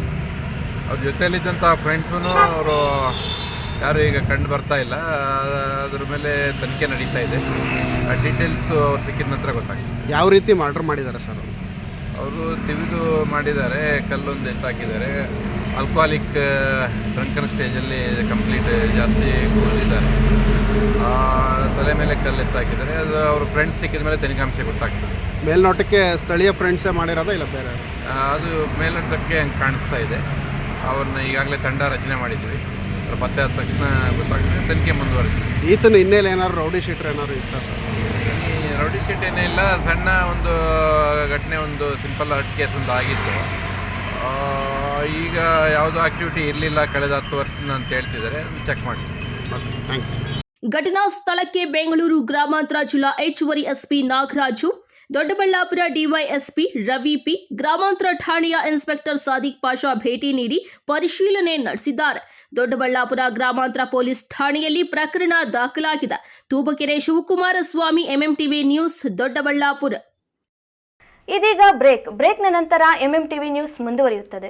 ಅವ್ರ ಜೊತೆಯಲ್ಲಿದ್ದಂಥ ಫ್ರೆಂಡ್ಸೂ ಅವರು ಯಾರು ಈಗ ಕಂಡು ಬರ್ತಾ ಇಲ್ಲ. ಅದ್ರ ಮೇಲೆ ತನಿಖೆ ನಡೀತಾ ಇದೆ. ಆ ಡೀಟೇಲ್ಸು ಅವ್ರು ಸಿಕ್ಕಿದ ನಂತರ ಗೊತ್ತಾಗ್ತದೆ. ಯಾವ ರೀತಿ ಮರ್ಡರ್ ಮಾಡಿದ್ದಾರೆ ಸರ್? ಅವರು ತಿವಿದು ಮಾಡಿದ್ದಾರೆ, ಕಲ್ಲೊಂದು ಎತ್ತಾಕಿದ್ದಾರೆ. ಆಲ್ಕೋಹಾಲಿಕ್ ಡ್ರಂಕನ್ ಸ್ಟೇಜಲ್ಲಿ ಕಂಪ್ಲೀಟ್ ಜಾಸ್ತಿ ಕುಡಿದಿದ್ದಾರೆ. ತಲೆ ಮೇಲೆ ಕಲ್ಲು ಎತ್ತಾಕಿದ್ದಾರೆ. ಅದು ಅವ್ರ ಫ್ರೆಂಡ್ಸ್ ಸಿಕ್ಕಿದ ಮೇಲೆ ತನಿಖಾಂಶ ಗೊತ್ತಾಗ್ತದೆ. ಮೇಲ್ನೋಟಕ್ಕೆ ಸ್ಥಳೀಯ ಫ್ರೆಂಡ್ಸೇ ಮಾಡಿರೋದಾ ಇಲ್ಲ ಬೇರೆ? ಅದು ಮೇಲ್ನೋಟಕ್ಕೆ ಹಂಗೆ ಕಾಣಿಸ್ತಾ ಇದೆ. ಅವ್ರನ್ನ ಈಗಾಗಲೇ ತಂಡ ರಚನೆ ಮಾಡಿದ್ವಿ. ಅವ್ರ ಪತ್ತೆ ಆದ ತಕ್ಷಣ ಗೊತ್ತಾಗ್ತದೆ, ತನಿಖೆ ಮುಂದುವರೆದಿದೆ. ಈತನ ಹಿನ್ನೆಲೆ ಏನಾದ್ರು ರೌಡಿ ಶೀಟ್ರ್ ಏನಾದ್ರು ಇತ್ತ? ಈ ರೌಡಿ ಶೀಟ್ ಏನೇ ಇಲ್ಲ, ಸಣ್ಣ ಒಂದು ಘಟನೆ, ಒಂದು ಸಿಂಪಲ್ ಹರ್ಟ್ ಕೇಸ್ ಒಂದು ಆಗಿತ್ತು. ಈಗ ಯಾವುದೋ ಆಕ್ಟಿವಿಟಿ ಇರಲಿಲ್ಲ ಕಳೆದ 10 ವರ್ಷದಿಂದ ಅಂತ ಹೇಳ್ತಿದ್ದಾರೆ. ಚೆಕ್ ಮಾಡಿ. Thank you. ಘಟನಾ ಸ್ಥಳಕ್ಕೆ ಬೆಂಗಳೂರು ಗ್ರಾಮಾಂತರ ಜಿಲ್ಲಾ ಹೆಚ್ಚುವರಿ SP Nagaraju, Doddaballapura DYSP Ravi P, ಗ್ರಾಮಾಂತರ ಠಾಣೆಯ ಇನ್ಸ್ಪೆಕ್ಟರ್ ಸಾದಿಕ್ ಪಾಷಾ ಭೇಟಿ ನೀಡಿ ಪರಿಶೀಲನೆ ನಡೆಸಿದ್ದಾರೆ. ದೊಡ್ಡಬಳ್ಳಾಪುರ ಗ್ರಾಮಾಂತರ ಪೊಲೀಸ್ ಠಾಣೆಯಲ್ಲಿ ಪ್ರಕರಣ ದಾಖಲಾಗಿದೆ. ತೂಬಕೆರೆ ಶಿವಕುಮಾರ ಸ್ವಾಮಿ, ಎಂಎಂಟಿವಿ ನ್ಯೂಸ್, ದೊಡ್ಡಬಳ್ಳಾಪುರ. ಇದೀಗ ಬ್ರೇಕ್ನ ನಂತರ ಎಂಎಂಟಿವಿ ನ್ಯೂಸ್ ಮುಂದುವರಿಯುತ್ತದೆ.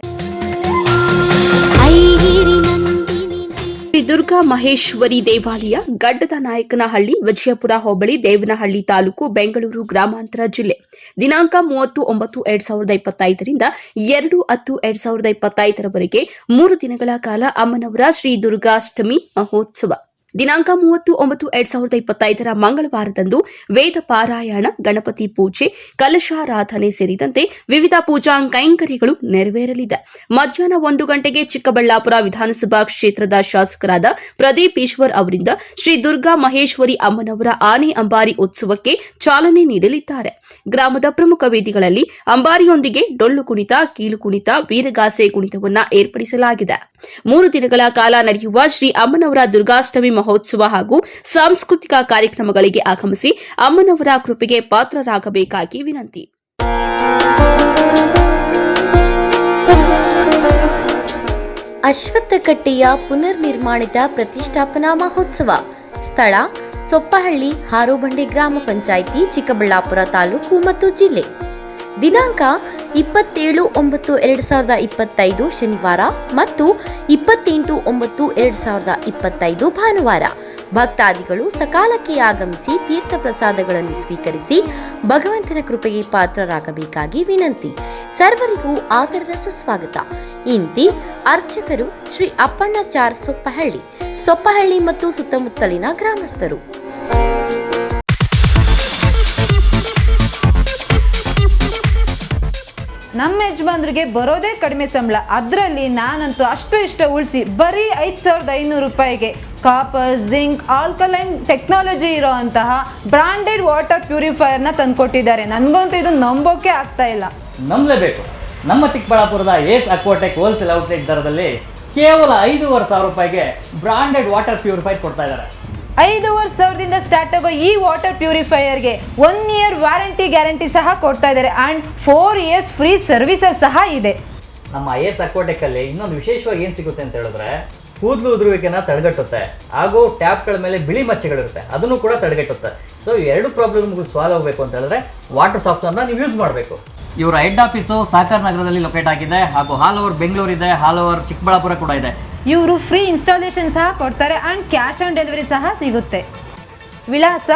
ಶ್ರೀ ದುರ್ಗಾ ಮಹೇಶ್ವರಿ ದೇವಾಲಯ, ಗಡ್ಡದ ನಾಯಕನಹಳ್ಳಿ, ವಿಜಯಪುರ ಹೋಬಳಿ, ದೇವನಹಳ್ಳಿ ತಾಲೂಕು, ಬೆಂಗಳೂರು ಗ್ರಾಮಾಂತರ ಜಿಲ್ಲೆ. ದಿನಾಂಕ 30/9/2025 ರಿಂದ 2/10/2025 3 ದಿನಗಳ ಕಾಲ ಅಮ್ಮನವರ ಶ್ರೀ ದುರ್ಗಾಷ್ಟಮಿ ಮಹೋತ್ಸವ. ದಿನಾಂಕ 30/9/2025 ಮಂಗಳವಾರದಂದು ವೇದ ಪಾರಾಯಣ, ಗಣಪತಿ ಪೂಜೆ, ಕಲಶಾರಾಧನೆ ಸೇರಿದಂತೆ ವಿವಿಧ ಪೂಜಾ ಕೈಂಕರ್ಯಗಳು ನೆರವೇರಲಿದೆ. ಮಧ್ಯಾಹ್ನ 1 ಗಂಟೆಗೆ ಚಿಕ್ಕಬಳ್ಳಾಪುರ ವಿಧಾನಸಭಾ ಕ್ಷೇತ್ರದ ಶಾಸಕರಾದ ಪ್ರದೀಪ್ ಈಶ್ವರ್ ಅವರಿಂದ ಶ್ರೀ ದುರ್ಗಾ ಮಹೇಶ್ವರಿ ಅಮ್ಮನವರ ಆನೆ ಅಂಬಾರಿ ಉತ್ಸವಕ್ಕೆ ಚಾಲನೆ ನೀಡಲಿದ್ದಾರೆ. ಗ್ರಾಮದ ಪ್ರಮುಖ ವೇದಿಗಳಲ್ಲಿ ಅಂಬಾರಿಯೊಂದಿಗೆ ಡೊಳ್ಳು ಕುಣಿತ, ಕೀಲು ಕುಣಿತ, ವೀರಗಾಸೆ ಕುಣಿತವನ್ನು ಏರ್ಪಡಿಸಲಾಗಿದೆ. 3 ದಿನಗಳ ಕಾಲ ನಡೆಯುವ ಶ್ರೀ ಅಮ್ಮನವರ ದುರ್ಗಾಷ್ಟಮಿ ಮಹೋತ್ಸವ ಹಾಗೂ ಸಾಂಸ್ಕೃತಿಕ ಕಾರ್ಯಕ್ರಮಗಳಿಗೆ ಆಗಮಿಸಿ ಅಮ್ಮನವರ ಕೃಪೆಗೆ ಪಾತ್ರರಾಗಬೇಕಾಗಿ ವಿನಂತಿ. ಅಶ್ವತ್ಥಕಟ್ಟೆಯ ಪುನರ್ನಿರ್ಮಾಣಿತ ಪ್ರತಿಷ್ಠಾಪನಾ ಮಹೋತ್ಸವ. ಸ್ಥಳ ಸೊಪ್ಪಹಳ್ಳಿ, ಹಾರೋಬಂಡೆ ಗ್ರಾಮ ಪಂಚಾಯಿತಿ, ಚಿಕ್ಕಬಳ್ಳಾಪುರ ತಾಲೂಕು ಮತ್ತು ಜಿಲ್ಲೆ. ದಿನಾಂಕ 27/9/2025 ಶನಿವಾರ ಮತ್ತು 28/9/2025 ಭಾನುವಾರ. ಭಕ್ತಾದಿಗಳು ಸಕಾಲಕ್ಕೆ ಆಗಮಿಸಿ ತೀರ್ಥ ಪ್ರಸಾದಗಳನ್ನು ಸ್ವೀಕರಿಸಿ ಭಗವಂತನ ಕೃಪೆಗೆ ಪಾತ್ರರಾಗಬೇಕಾಗಿ ವಿನಂತಿ. ಸರ್ವರಿಗೂ ಆದರದ ಸುಸ್ವಾಗತ. ಇಂತಿ ಅರ್ಚಕರು ಶ್ರೀ ಅಪ್ಪಣ್ಣಚಾರ್ ಸೊಪ್ಪಹಳ್ಳಿ ಮತ್ತು ಸುತ್ತಮುತ್ತಲಿನ ಗ್ರಾಮಸ್ಥರು. ನಮ್ಮ ಯಜಮಾನ್ರಿಗೆ ಬರೋದೇ ಕಡಿಮೆ ಸಂಬಳ, ಅದರಲ್ಲಿ ನಾನಂತೂ ಇಷ್ಟ ಉಳಿಸಿ ಬರೀ 5,500 ರೂಪಾಯಿಗೆ ಕಾಪರ್, ಜಿಂಕ್, ಆಲ್ಕಲೈನ್ ಟೆಕ್ನಾಲಜಿ ಇರೋ ಅಂತಹ ಬ್ರಾಂಡೆಡ್ ವಾಟರ್ ಪ್ಯೂರಿಫೈಯರ್ನ ತಂದುಕೊಟ್ಟಿದ್ದಾರೆ. ನನಗಂತೂ ಇದು ನಂಬೋಕೆ ಆಗ್ತಾ ಇಲ್ಲ. ನಂಬಲೇಬೇಕು. ನಮ್ಮ ಚಿಕ್ಕಬಳ್ಳಾಪುರದ ಏಸ್ ಅಕ್ವಾಟೆಕ್ ಹೋಲ್ಸೇಲ್ ಔಟ್ಲೆಟ್ ದರದಲ್ಲಿ ಕೇವಲ 5,500 ರೂಪಾಯಿಗೆ ಬ್ರಾಂಡೆಡ್ ವಾಟರ್ ಪ್ಯೂರಿಫೈರ್ ಕೊಡ್ತಾ ಇದ್ದಾರೆ. 5,500ದಿಂದ ಸ್ಟಾರ್ಟ್ ಆಗೋ ಈ ವಾಟರ್ ಪ್ಯೂರಿಫೈಯರ್ಗೆ 1 ಇಯರ್ ವಾರಂಟಿ ಗ್ಯಾರಂಟಿ ಸಹ ಕೊಡ್ತಾ ಇದ್ದಾರೆ ಆ್ಯಂಡ್ 4 ಇಯರ್ಸ್ ಫ್ರೀ ಸರ್ವಿಸಸ್ ಸಹ ಇದೆ. ನಮ್ಮ ಏಸ್ ಅಕ್ವಾಟೆಕಲ್ಲಿ ಇನ್ನೊಂದು ವಿಶೇಷವಾಗಿ ಏನು ಸಿಗುತ್ತೆ ಅಂತ ಹೇಳಿದ್ರೆ, ಕೂದಲು ಉದುರುವಿಕೆನ ತಡೆಗಟ್ಟುತ್ತೆ ಹಾಗೂ ಟ್ಯಾಪ್ಗಳ ಮೇಲೆ ಬಿಳಿ ಮಚ್ಚೆಗಳಿರುತ್ತೆ, ಅದನ್ನು ಕೂಡ ತಡೆಗಟ್ಟುತ್ತೆ. ಸೊ ಎರಡು ಪ್ರಾಬ್ಲಮ್ಗೂ ಸಾಲ್ವ್ ಆಗಬೇಕು ಅಂತ ಹೇಳಿದ್ರೆ ವಾಟರ್ ಸಾಫ್ಟ್ನರ್ನ ನೀವು ಯೂಸ್ ಮಾಡಬೇಕು. ಇವರ ಹೆಡ್ ಆಫೀಸು ಸಾಕರ್ ನಗರದಲ್ಲಿ ಲೊಕೇಟ್ ಆಗಿದೆ ಹಾಗೂ ಆಲ್ ಓವರ್ ಬೆಂಗಳೂರು ಇದೆ, ಆಲ್ ಓವರ್ ಚಿಕ್ಕಬಳ್ಳಾಪುರ ಕೂಡ ಇದೆ. ಇವರು ಫ್ರೀ ಇನ್ಸ್ಟಾಲೇಷನ್ ಸಹ ಕೊಡ್ತಾರೆ ಆ್ಯಂಡ್ ಕ್ಯಾಶ್ ಆನ್ ಡೆಲಿವರಿ ಸಹ ಸಿಗುತ್ತೆ. ವಿಳಾಸ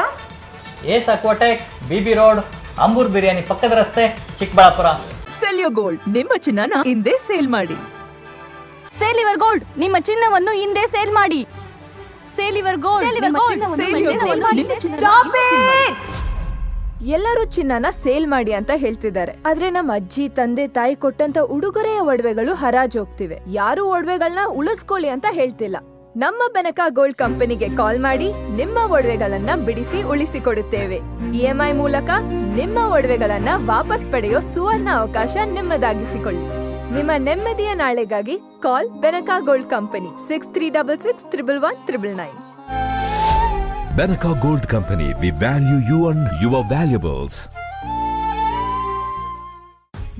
ಏಸ್ ಅಕ್ವಾಟೆಕ್, ಬಿಬಿ ರೋಡ್, ಅಂಬೂರ್ ಬಿರಿಯಾನಿ ಪಕ್ಕದ ರಸ್ತೆ, ಚಿಕ್ಕಬಳ್ಳಾಪುರ. ಸೆಲ್ ಯೋರ್ ಗೋಲ್ಡ್, ನಿಮ್ಮ ಚಿನ್ನನ ಹಿಂದೆ ಸೇಲ್ ಮಾಡಿ. ಸೇಲ್ ಯುವರ್ ಗೋಲ್ಡ್, ನಿಮ್ಮ ಚಿನ್ನವನ್ನು ಹಿಂದೆ ಸೇಲ್ ಮಾಡಿ. Sale your gold, stop it! ಎಲ್ಲರೂ ಚಿನ್ನನ ಸೇಲ್ ಮಾಡಿ ಅಂತ ಹೇಳ್ತಿದ್ದಾರೆ, ಆದ್ರೆ ನಮ್ಮ ಅಜ್ಜಿ, ತಂದೆ, ತಾಯಿ ಕೊಟ್ಟಂತ ಉಡುಗೊರೆಯ ಒಡವೆಗಳು ಹರಾಜು ಹೋಗ್ತಿವೆ. ಯಾರು ಒಡವೆಗಳನ್ನ ಉಳಿಸ್ಕೊಳ್ಳಿ ಅಂತ ಹೇಳ್ತಿಲ್ಲ. ನಮ್ಮ ಬೆನಕ ಗೋಲ್ಡ್ ಕಂಪನಿಗೆ ಕಾಲ್ ಮಾಡಿ ನಿಮ್ಮ ಒಡವೆಗಳನ್ನ ಬಿಡಿಸಿ ಉಳಿಸಿಕೊಡುತ್ತೇವೆ. EMI ಮೂಲಕ ನಿಮ್ಮ ಒಡವೆಗಳನ್ನ ವಾಪಸ್ ಪಡೆಯೋ ಸುವರ್ಣ ಅವಕಾಶ ನಿಮ್ಮದಾಗಿಸಿಕೊಳ್ಳಿ. ನಿಮ್ಮ ನೆಮ್ಮದಿಯ ನಾಳೆಗಾಗಿ ಕಾಲ್ Benaka gold company 6366 111 999. Benaka Gold Company, we value you and your valuables.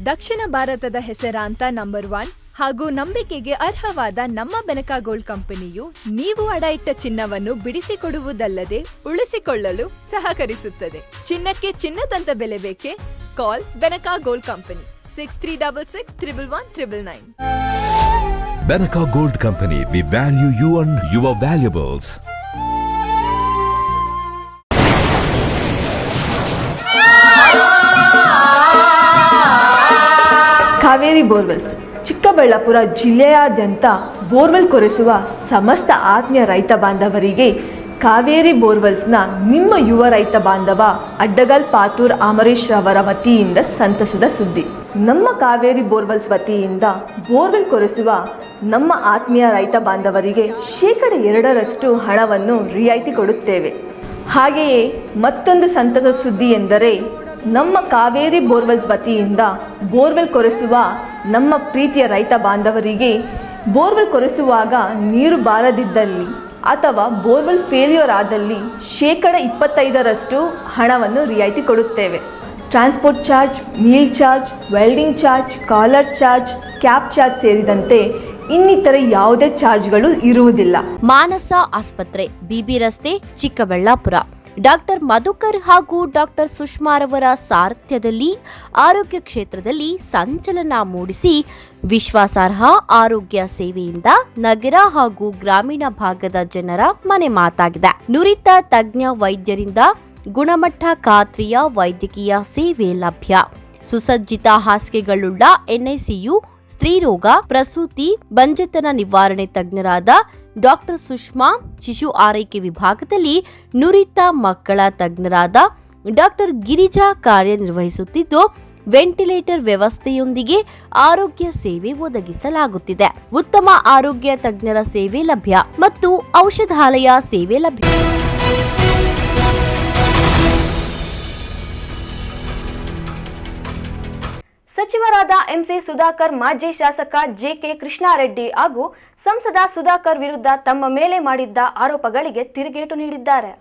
ದಕ್ಷಿಣ ಭಾರತದ ಹೆಸರಾಂತ ನಂಬರ್ 1 ಹಾಗೂ ನಂಬಿಕೆಗೆ ಅರ್ಹವಾದ ನಮ್ಮ ಬೆನಕ ಗೋಲ್ಡ್ ಕಂಪನಿಯು ನೀವು ಅಡ ಇಟ್ಟ ಚಿನ್ನವನ್ನು ಬಿಡಿಸಿಕೊಡುವುದಲ್ಲದೆ ಉಳಿಸಿಕೊಳ್ಳಲು ಸಹಕರಿಸುತ್ತದೆ. ಚಿನ್ನಕ್ಕೆ ಚಿನ್ನದಂತ ಬೆಲೆ ಬೇಕೆ? ಕಾಲ್ Benaka gold company 6366 111 999. Benaka Gold Company, we value you and your valuables. Kaveri borewells Chikkaballapura ಜಿಲ್ಲೆಯಾದ್ಯಂತ ಬೋರ್ವೆಲ್ ಕೊರೆಸುವ ಸಮಸ್ತ ಆತ್ಮೀಯ ರೈತ ಬಾಂಧವರಿಗೆ ಕಾವೇರಿ ಬೋರ್ವೆಲ್ಸ್ನ ನಿಮ್ಮ ಯುವ ರೈತ ಬಾಂಧವ ಅಡ್ಡಗಲ್ ಪಾತೂರ್ ಅಮರೇಶ್ ರವರ ವತಿಯಿಂದ ಸಂತಸದ ಸುದ್ದಿ. ನಮ್ಮ ಕಾವೇರಿ ಬೋರ್ವೆಲ್ಸ್ ವತಿಯಿಂದ ಬೋರ್ವೆಲ್ ಕೊರೆಸುವ ನಮ್ಮ ಆತ್ಮೀಯ ರೈತ ಬಾಂಧವರಿಗೆ 2% ಹಣವನ್ನು ರಿಯಾಯಿತಿ ಕೊಡುತ್ತೇವೆ. ಹಾಗೆಯೇ ಮತ್ತೊಂದು ಸಂತಸ ಸುದ್ದಿ ಎಂದರೆ ನಮ್ಮ ಕಾವೇರಿ ಬೋರ್ವೆಲ್ಸ್ ವತಿಯಿಂದ ಬೋರ್ವೆಲ್ ಕೊರೆಸುವ ನಮ್ಮ ಪ್ರೀತಿಯ ರೈತ ಬಾಂಧವರಿಗೆ ಬೋರ್ವೆಲ್ ಕೊರೆಸುವಾಗ ನೀರು ಬಾರದಿದ್ದಲ್ಲಿ ಅಥವಾ ಬೋರ್ವೆಲ್ ಫೇಲ್ಯೂರ್ ಆದಲ್ಲಿ 25% ಹಣವನ್ನು ರಿಯಾಯಿತಿ ಕೊಡುತ್ತೇವೆ. Transport charge, meal charge, welding charge, collar charge, cab charge ಸೇರಿದಂತೆ ಇನ್ನಿತರ ಯಾವುದೇ ಚಾರ್ಜ್ಗಳು ಇರುವುದಿಲ್ಲ. ಮಾನಸ ಆಸ್ಪತ್ರೆ, ಬಿಬಿ ರಸ್ತೆ, ಚಿಕ್ಕಬಳ್ಳಾಪುರ. ಡಾಕ್ಟರ್ ಮಧುಕರ್ ಹಾಗೂ ಡಾಕ್ಟರ್ ಸುಷ್ಮಾರವರ ಸಾರಥ್ಯದಲ್ಲಿ ಆರೋಗ್ಯ ಕ್ಷೇತ್ರದಲ್ಲಿ ಸಂಚಲನ ಮೂಡಿಸಿ ವಿಶ್ವಾಸಾರ್ಹ ಆರೋಗ್ಯ ಸೇವೆಯಿಂದ ನಗರ ಹಾಗೂ ಗ್ರಾಮೀಣ ಭಾಗದ ಜನರ ಮನೆ ಮಾತಾಗಿದೆ. ನುರಿತ ತಜ್ಞ ವೈದ್ಯರಿಂದ ಗುಣಮಟ್ಟ ಖಾತ್ರಿಯ ವೈದ್ಯಕೀಯ ಸೇವೆ ಲಭ್ಯ. ಸುಸಜ್ಜಿತ ಹಾಸಿಗೆಗಳುಳ್ಳ ಎನ್ಐಸಿಯು, ಸ್ತ್ರೀರೋಗ, ಪ್ರಸೂತಿ, ಬಂಜೆತನ ನಿವಾರಣೆ ತಜ್ಞರಾದ ಡಾಕ್ಟರ್ ಸುಷ್ಮಾ, ಶಿಶು ಆರೈಕೆ ವಿಭಾಗದಲ್ಲಿ ನುರಿತ ಮಕ್ಕಳ ತಜ್ಞರಾದ ಡಾಕ್ಟರ್ ಗಿರಿಜಾ ಕಾರ್ಯನಿರ್ವಹಿಸುತ್ತಿದ್ದು, ವೆಂಟಿಲೇಟರ್ ವ್ಯವಸ್ಥೆಯೊಂದಿಗೆ ಆರೋಗ್ಯ ಸೇವೆ ಒದಗಿಸಲಾಗುತ್ತಿದೆ. ಉತ್ತಮ ಆರೋಗ್ಯ ತಜ್ಞರ ಸೇವೆ ಲಭ್ಯ ಮತ್ತು ಔಷಧಾಲಯ ಸೇವೆ ಲಭ್ಯ. ಸಚಿವರಾದ ಎಂಸಿ ಸುಧಾಕರ್, ಮಾಜಿ ಶಾಸಕ ಜೆಕೆ ಕೃಷ್ಣಾರೆಡ್ಡಿ ಹಾಗೂ ಸಂಸದ ಸುಧಾಕರ್ ವಿರುದ್ಧ ತಮ್ಮ ಮೇಲೆ ಮಾಡಿದ್ದ ಆರೋಪಗಳಿಗೆ ತಿರುಗೇಟು ನೀಡಿದ್ದಾರೆ.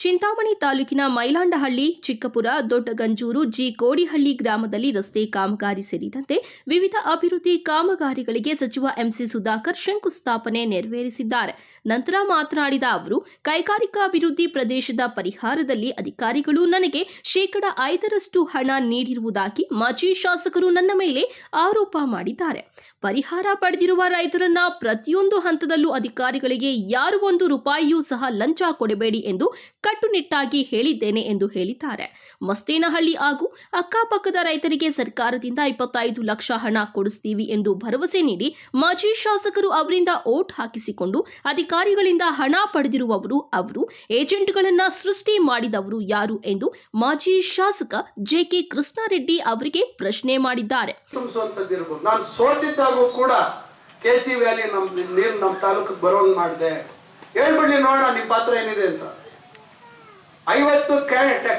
ಚಿಂತಾಮಣಿ ತಾಲೂಕಿನ ಮೈಲಾಂಡಹಳ್ಳಿ, ಚಿಕ್ಕಪುರ, ದೊಡ್ಡಗಂಜೂರು, ಜಿ ಕೋಡಿಹಳ್ಳಿ ಗ್ರಾಮದಲ್ಲಿ ರಸ್ತೆ ಕಾಮಗಾರಿ ಸೇರಿದಂತೆ ವಿವಿಧ ಅಭಿವೃದ್ಧಿ ಕಾಮಗಾರಿಗಳಿಗೆ ಸಚಿವ ಎಂಸಿ ಸುಧಾಕರ್ ಶಂಕುಸ್ಥಾಪನೆ ನೆರವೇರಿಸಿದ್ದಾರೆ. ನಂತರ ಮಾತನಾಡಿದ ಅವರು, ಕೈಗಾರಿಕಾ ಅಭಿವೃದ್ಧಿ ಪ್ರದೇಶದ ಪರಿಹಾರದಲ್ಲಿ ಅಧಿಕಾರಿಗಳು ನನಗೆ 5% ಹಣ ನೀಡಿರುವುದಾಗಿ ಮಾಜಿ ಶಾಸಕರು ನನ್ನ ಮೇಲೆ ಆರೋಪ ಮಾಡಿದ್ದಾರೆ. ಪರಿಹಾರ ಪಡೆದಿರುವ ರೈತರನ್ನ ಪ್ರತಿಯೊಂದು ಹಂತದಲ್ಲೂ ಅಧಿಕಾರಿಗಳಿಗೆ ಯಾರು ₹1 ಸಹ ಲಂಚ ಕೊಡಬೇಡಿ ಎಂದು ಕಟ್ಟುನಿಟ್ಟಾಗಿ ಹೇಳಿದ್ದೇನೆ ಎಂದು ಹೇಳಿದ್ದಾರೆ. ಮಸ್ತೇನಹಳ್ಳಿ ಹಾಗೂ ಅಕ್ಕಪಕ್ಕದ ರೈತರಿಗೆ ಸರ್ಕಾರದಿಂದ 25 ಲಕ್ಷ ಹಣ ಕೊಡಿಸ್ತೀವಿ ಎಂದು ಭರವಸೆ ನೀಡಿ ಮಾಜಿ ಶಾಸಕರು ಅವರಿಂದ ಓಟ್ ಹಾಕಿಸಿಕೊಂಡು ಅಧಿಕಾರಿಗಳಿಂದ ಹಣ ಪಡೆದಿರುವವರು ಅವರು, ಏಜೆಂಟ್ಗಳನ್ನ ಸೃಷ್ಟಿ ಮಾಡಿದವರು ಯಾರು ಎಂದು ಮಾಜಿ ಶಾಸಕ ಜೆಕೆ ಕೃಷ್ಣಾರೆಡ್ಡಿ ಅವರಿಗೆ ಪ್ರಶ್ನೆ ಮಾಡಿದ್ದಾರೆ. ನಾನು ಸೋತಿದ್ದಾಗೂ ಕೂಡ ಕೆಸಿ ವ್ಯಾಲಿ ನೀರು ನಮ್ಮ ತಾಲೂಕಿಗೆ ಬರೋಂಗ್ ಮಾಡಿದೆ, ಹೇಳ್ಬಿಡ್ಲಿ ನೋಡೋಣ ನಿಮ್ಮ ಪಾತ್ರ ಏನಿದೆ ಅಂತ. 50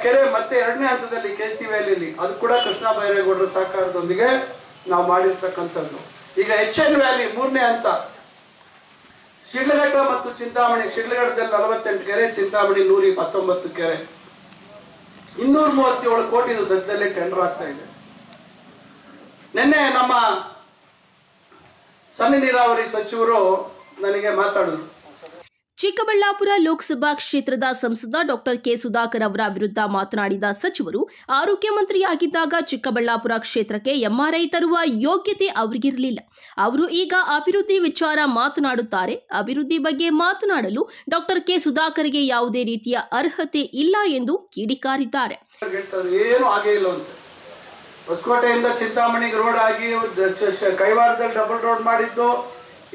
ಕೆರೆ ಮತ್ತೆ 2ನೇ ಹಂತದಲ್ಲಿ ಕೆಸಿ ವ್ಯಾಲಿಯಲ್ಲಿ, ಅದು ಕೂಡ ಕೃಷ್ಣ ಬೈರೇಗೌಡರ ಸಹಕಾರದೊಂದಿಗೆ ನಾವು ಮಾಡಿರ್ತಕ್ಕಂಥದ್ದು. ಈಗ HN ವ್ಯಾಲಿ 3ನೇ ಹಂತ, ಶಿಡ್ಲಘಟ್ಟ ಮತ್ತು ಚಿಂತಾಮಣಿ. ಶಿಡ್ಲಘಟ್ಟದಲ್ಲಿ 48 ಕೆರೆ, ಚಿಂತಾಮಣಿ 119 ಕೆರೆ, 237 ಕೋಟಿ ಸದ್ಯದಲ್ಲೇ ಟೆಂಡರ್ ಆಗ್ತಾ ಇದೆ. ನಿನ್ನೆ ನಮ್ಮ ಸಣ್ಣ ನೀರಾವರಿ ಸಚಿವರು ನನಗೆ ಮಾತಾಡಿದ್ರು. ಚಿಕ್ಕಬಳ್ಳಾಪುರ ಲೋಕಸಭಾ ಕ್ಷೇತ್ರದ ಸಂಸದ ಡಾಕ್ಟರ್ ಕೆ ಸುಧಾಕರ್ ಅವರ ವಿರುದ್ಧ ಮಾತನಾಡಿದ ಸಚಿವರು, ಆರೋಗ್ಯ ಮಂತ್ರಿಯಾಗಿದ್ದಾಗ ಚಿಕ್ಕಬಳ್ಳಾಪುರ ಕ್ಷೇತ್ರಕ್ಕೆ ಎಂಆರ್ಐ ತರುವ ಯೋಗ್ಯತೆ ಅವರಿಗಿರಲಿಲ್ಲ. ಅವರು ಈಗ ಅಭಿವೃದ್ಧಿ ವಿಚಾರ ಮಾತನಾಡುತ್ತಾರೆ. ಅಭಿವೃದ್ಧಿ ಬಗ್ಗೆ ಮಾತನಾಡಲು ಡಾಕ್ಟರ್ ಕೆ ಸುಧಾಕರ್ಗೆ ಯಾವುದೇ ರೀತಿಯ ಅರ್ಹತೆ ಇಲ್ಲ ಎಂದು ಕಿಡಿಕಾರಿದ್ದಾರೆ. ಏನು ಆಗೇ ಇಲ್ಲ ಅಂತ, ಹೊಸಕೋಟೆಯಿಂದ ಚಿಂತಾಮಣಿಗೆ ರೋಡ್ ಆಗಿ, ಕೈವಾರದಲ್ಲಿ ಡಬಲ್ ರೋಡ್ ಮಾಡಿದ್ದು,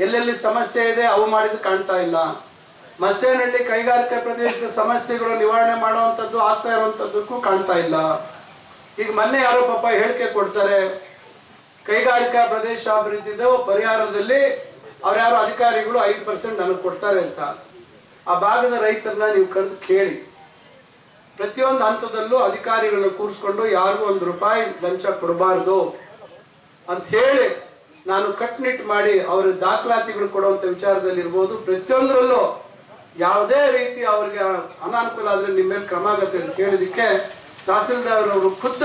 ಎಲ್ಲೆಲ್ಲಿ ಸಮಸ್ಯೆ ಇದೆ ಅವು ಮಾಡಿದ್ದು ಕಾಣ್ತಾ ಇಲ್ಲ. ಮಸ್ತೇನಹಳ್ಳಿ ಕೈಗಾರಿಕಾ ಪ್ರದೇಶದ ಸಮಸ್ಯೆಗಳು ನಿವಾರಣೆ ಮಾಡುವಂಥದ್ದು ಆಗ್ತಾ ಇರುವಂಥದ್ದಕ್ಕೂ ಕಾಣ್ತಾ ಇಲ್ಲ. ಈಗ ಮೊನ್ನೆ ಯಾರೋ ಪಾಪ ಹೇಳಿಕೆ ಕೊಡ್ತಾರೆ, ಕೈಗಾರಿಕಾ ಪ್ರದೇಶ ಅಭಿವೃದ್ಧಿದ ಪರಿಹಾರದಲ್ಲಿ ಅವ್ರ್ಯಾರೋ ಅಧಿಕಾರಿಗಳು 5% ನನಗೆ ಕೊಡ್ತಾರೆ ಅಂತ. ಆ ಭಾಗದ ರೈತರನ್ನ ನೀವು ಕರೆದು ಕೇಳಿ. ಪ್ರತಿಯೊಂದು ಹಂತದಲ್ಲೂ ಅಧಿಕಾರಿಗಳನ್ನ ಕೂರಿಸ್ಕೊಂಡು ಯಾರಿಗೂ ₹1 ಲಂಚ ಕೊಡಬಾರ್ದು ಅಂತ ಹೇಳಿ ನಾನು ಕಟ್ನಿಟ್ಟು ಮಾಡಿ ಅವ್ರ ದಾಖಲಾತಿಗಳು ಕೊಡುವಂಥ ವಿಚಾರದಲ್ಲಿ ಇರ್ಬೋದು, ಪ್ರತಿಯೊಂದರಲ್ಲೂ ಯಾವುದೇ ರೀತಿ ಅವ್ರಿಗೆ ಅನಾನುಕೂಲ ಆದರೆ ನಿಮ್ಮ ಮೇಲೆ ಕ್ರಮ ಆಗುತ್ತೆ ಅಂತ ಹೇಳಿದಕ್ಕೆ ತಹಸೀಲ್ದಾರ್ ಅವರು ಖುದ್ದ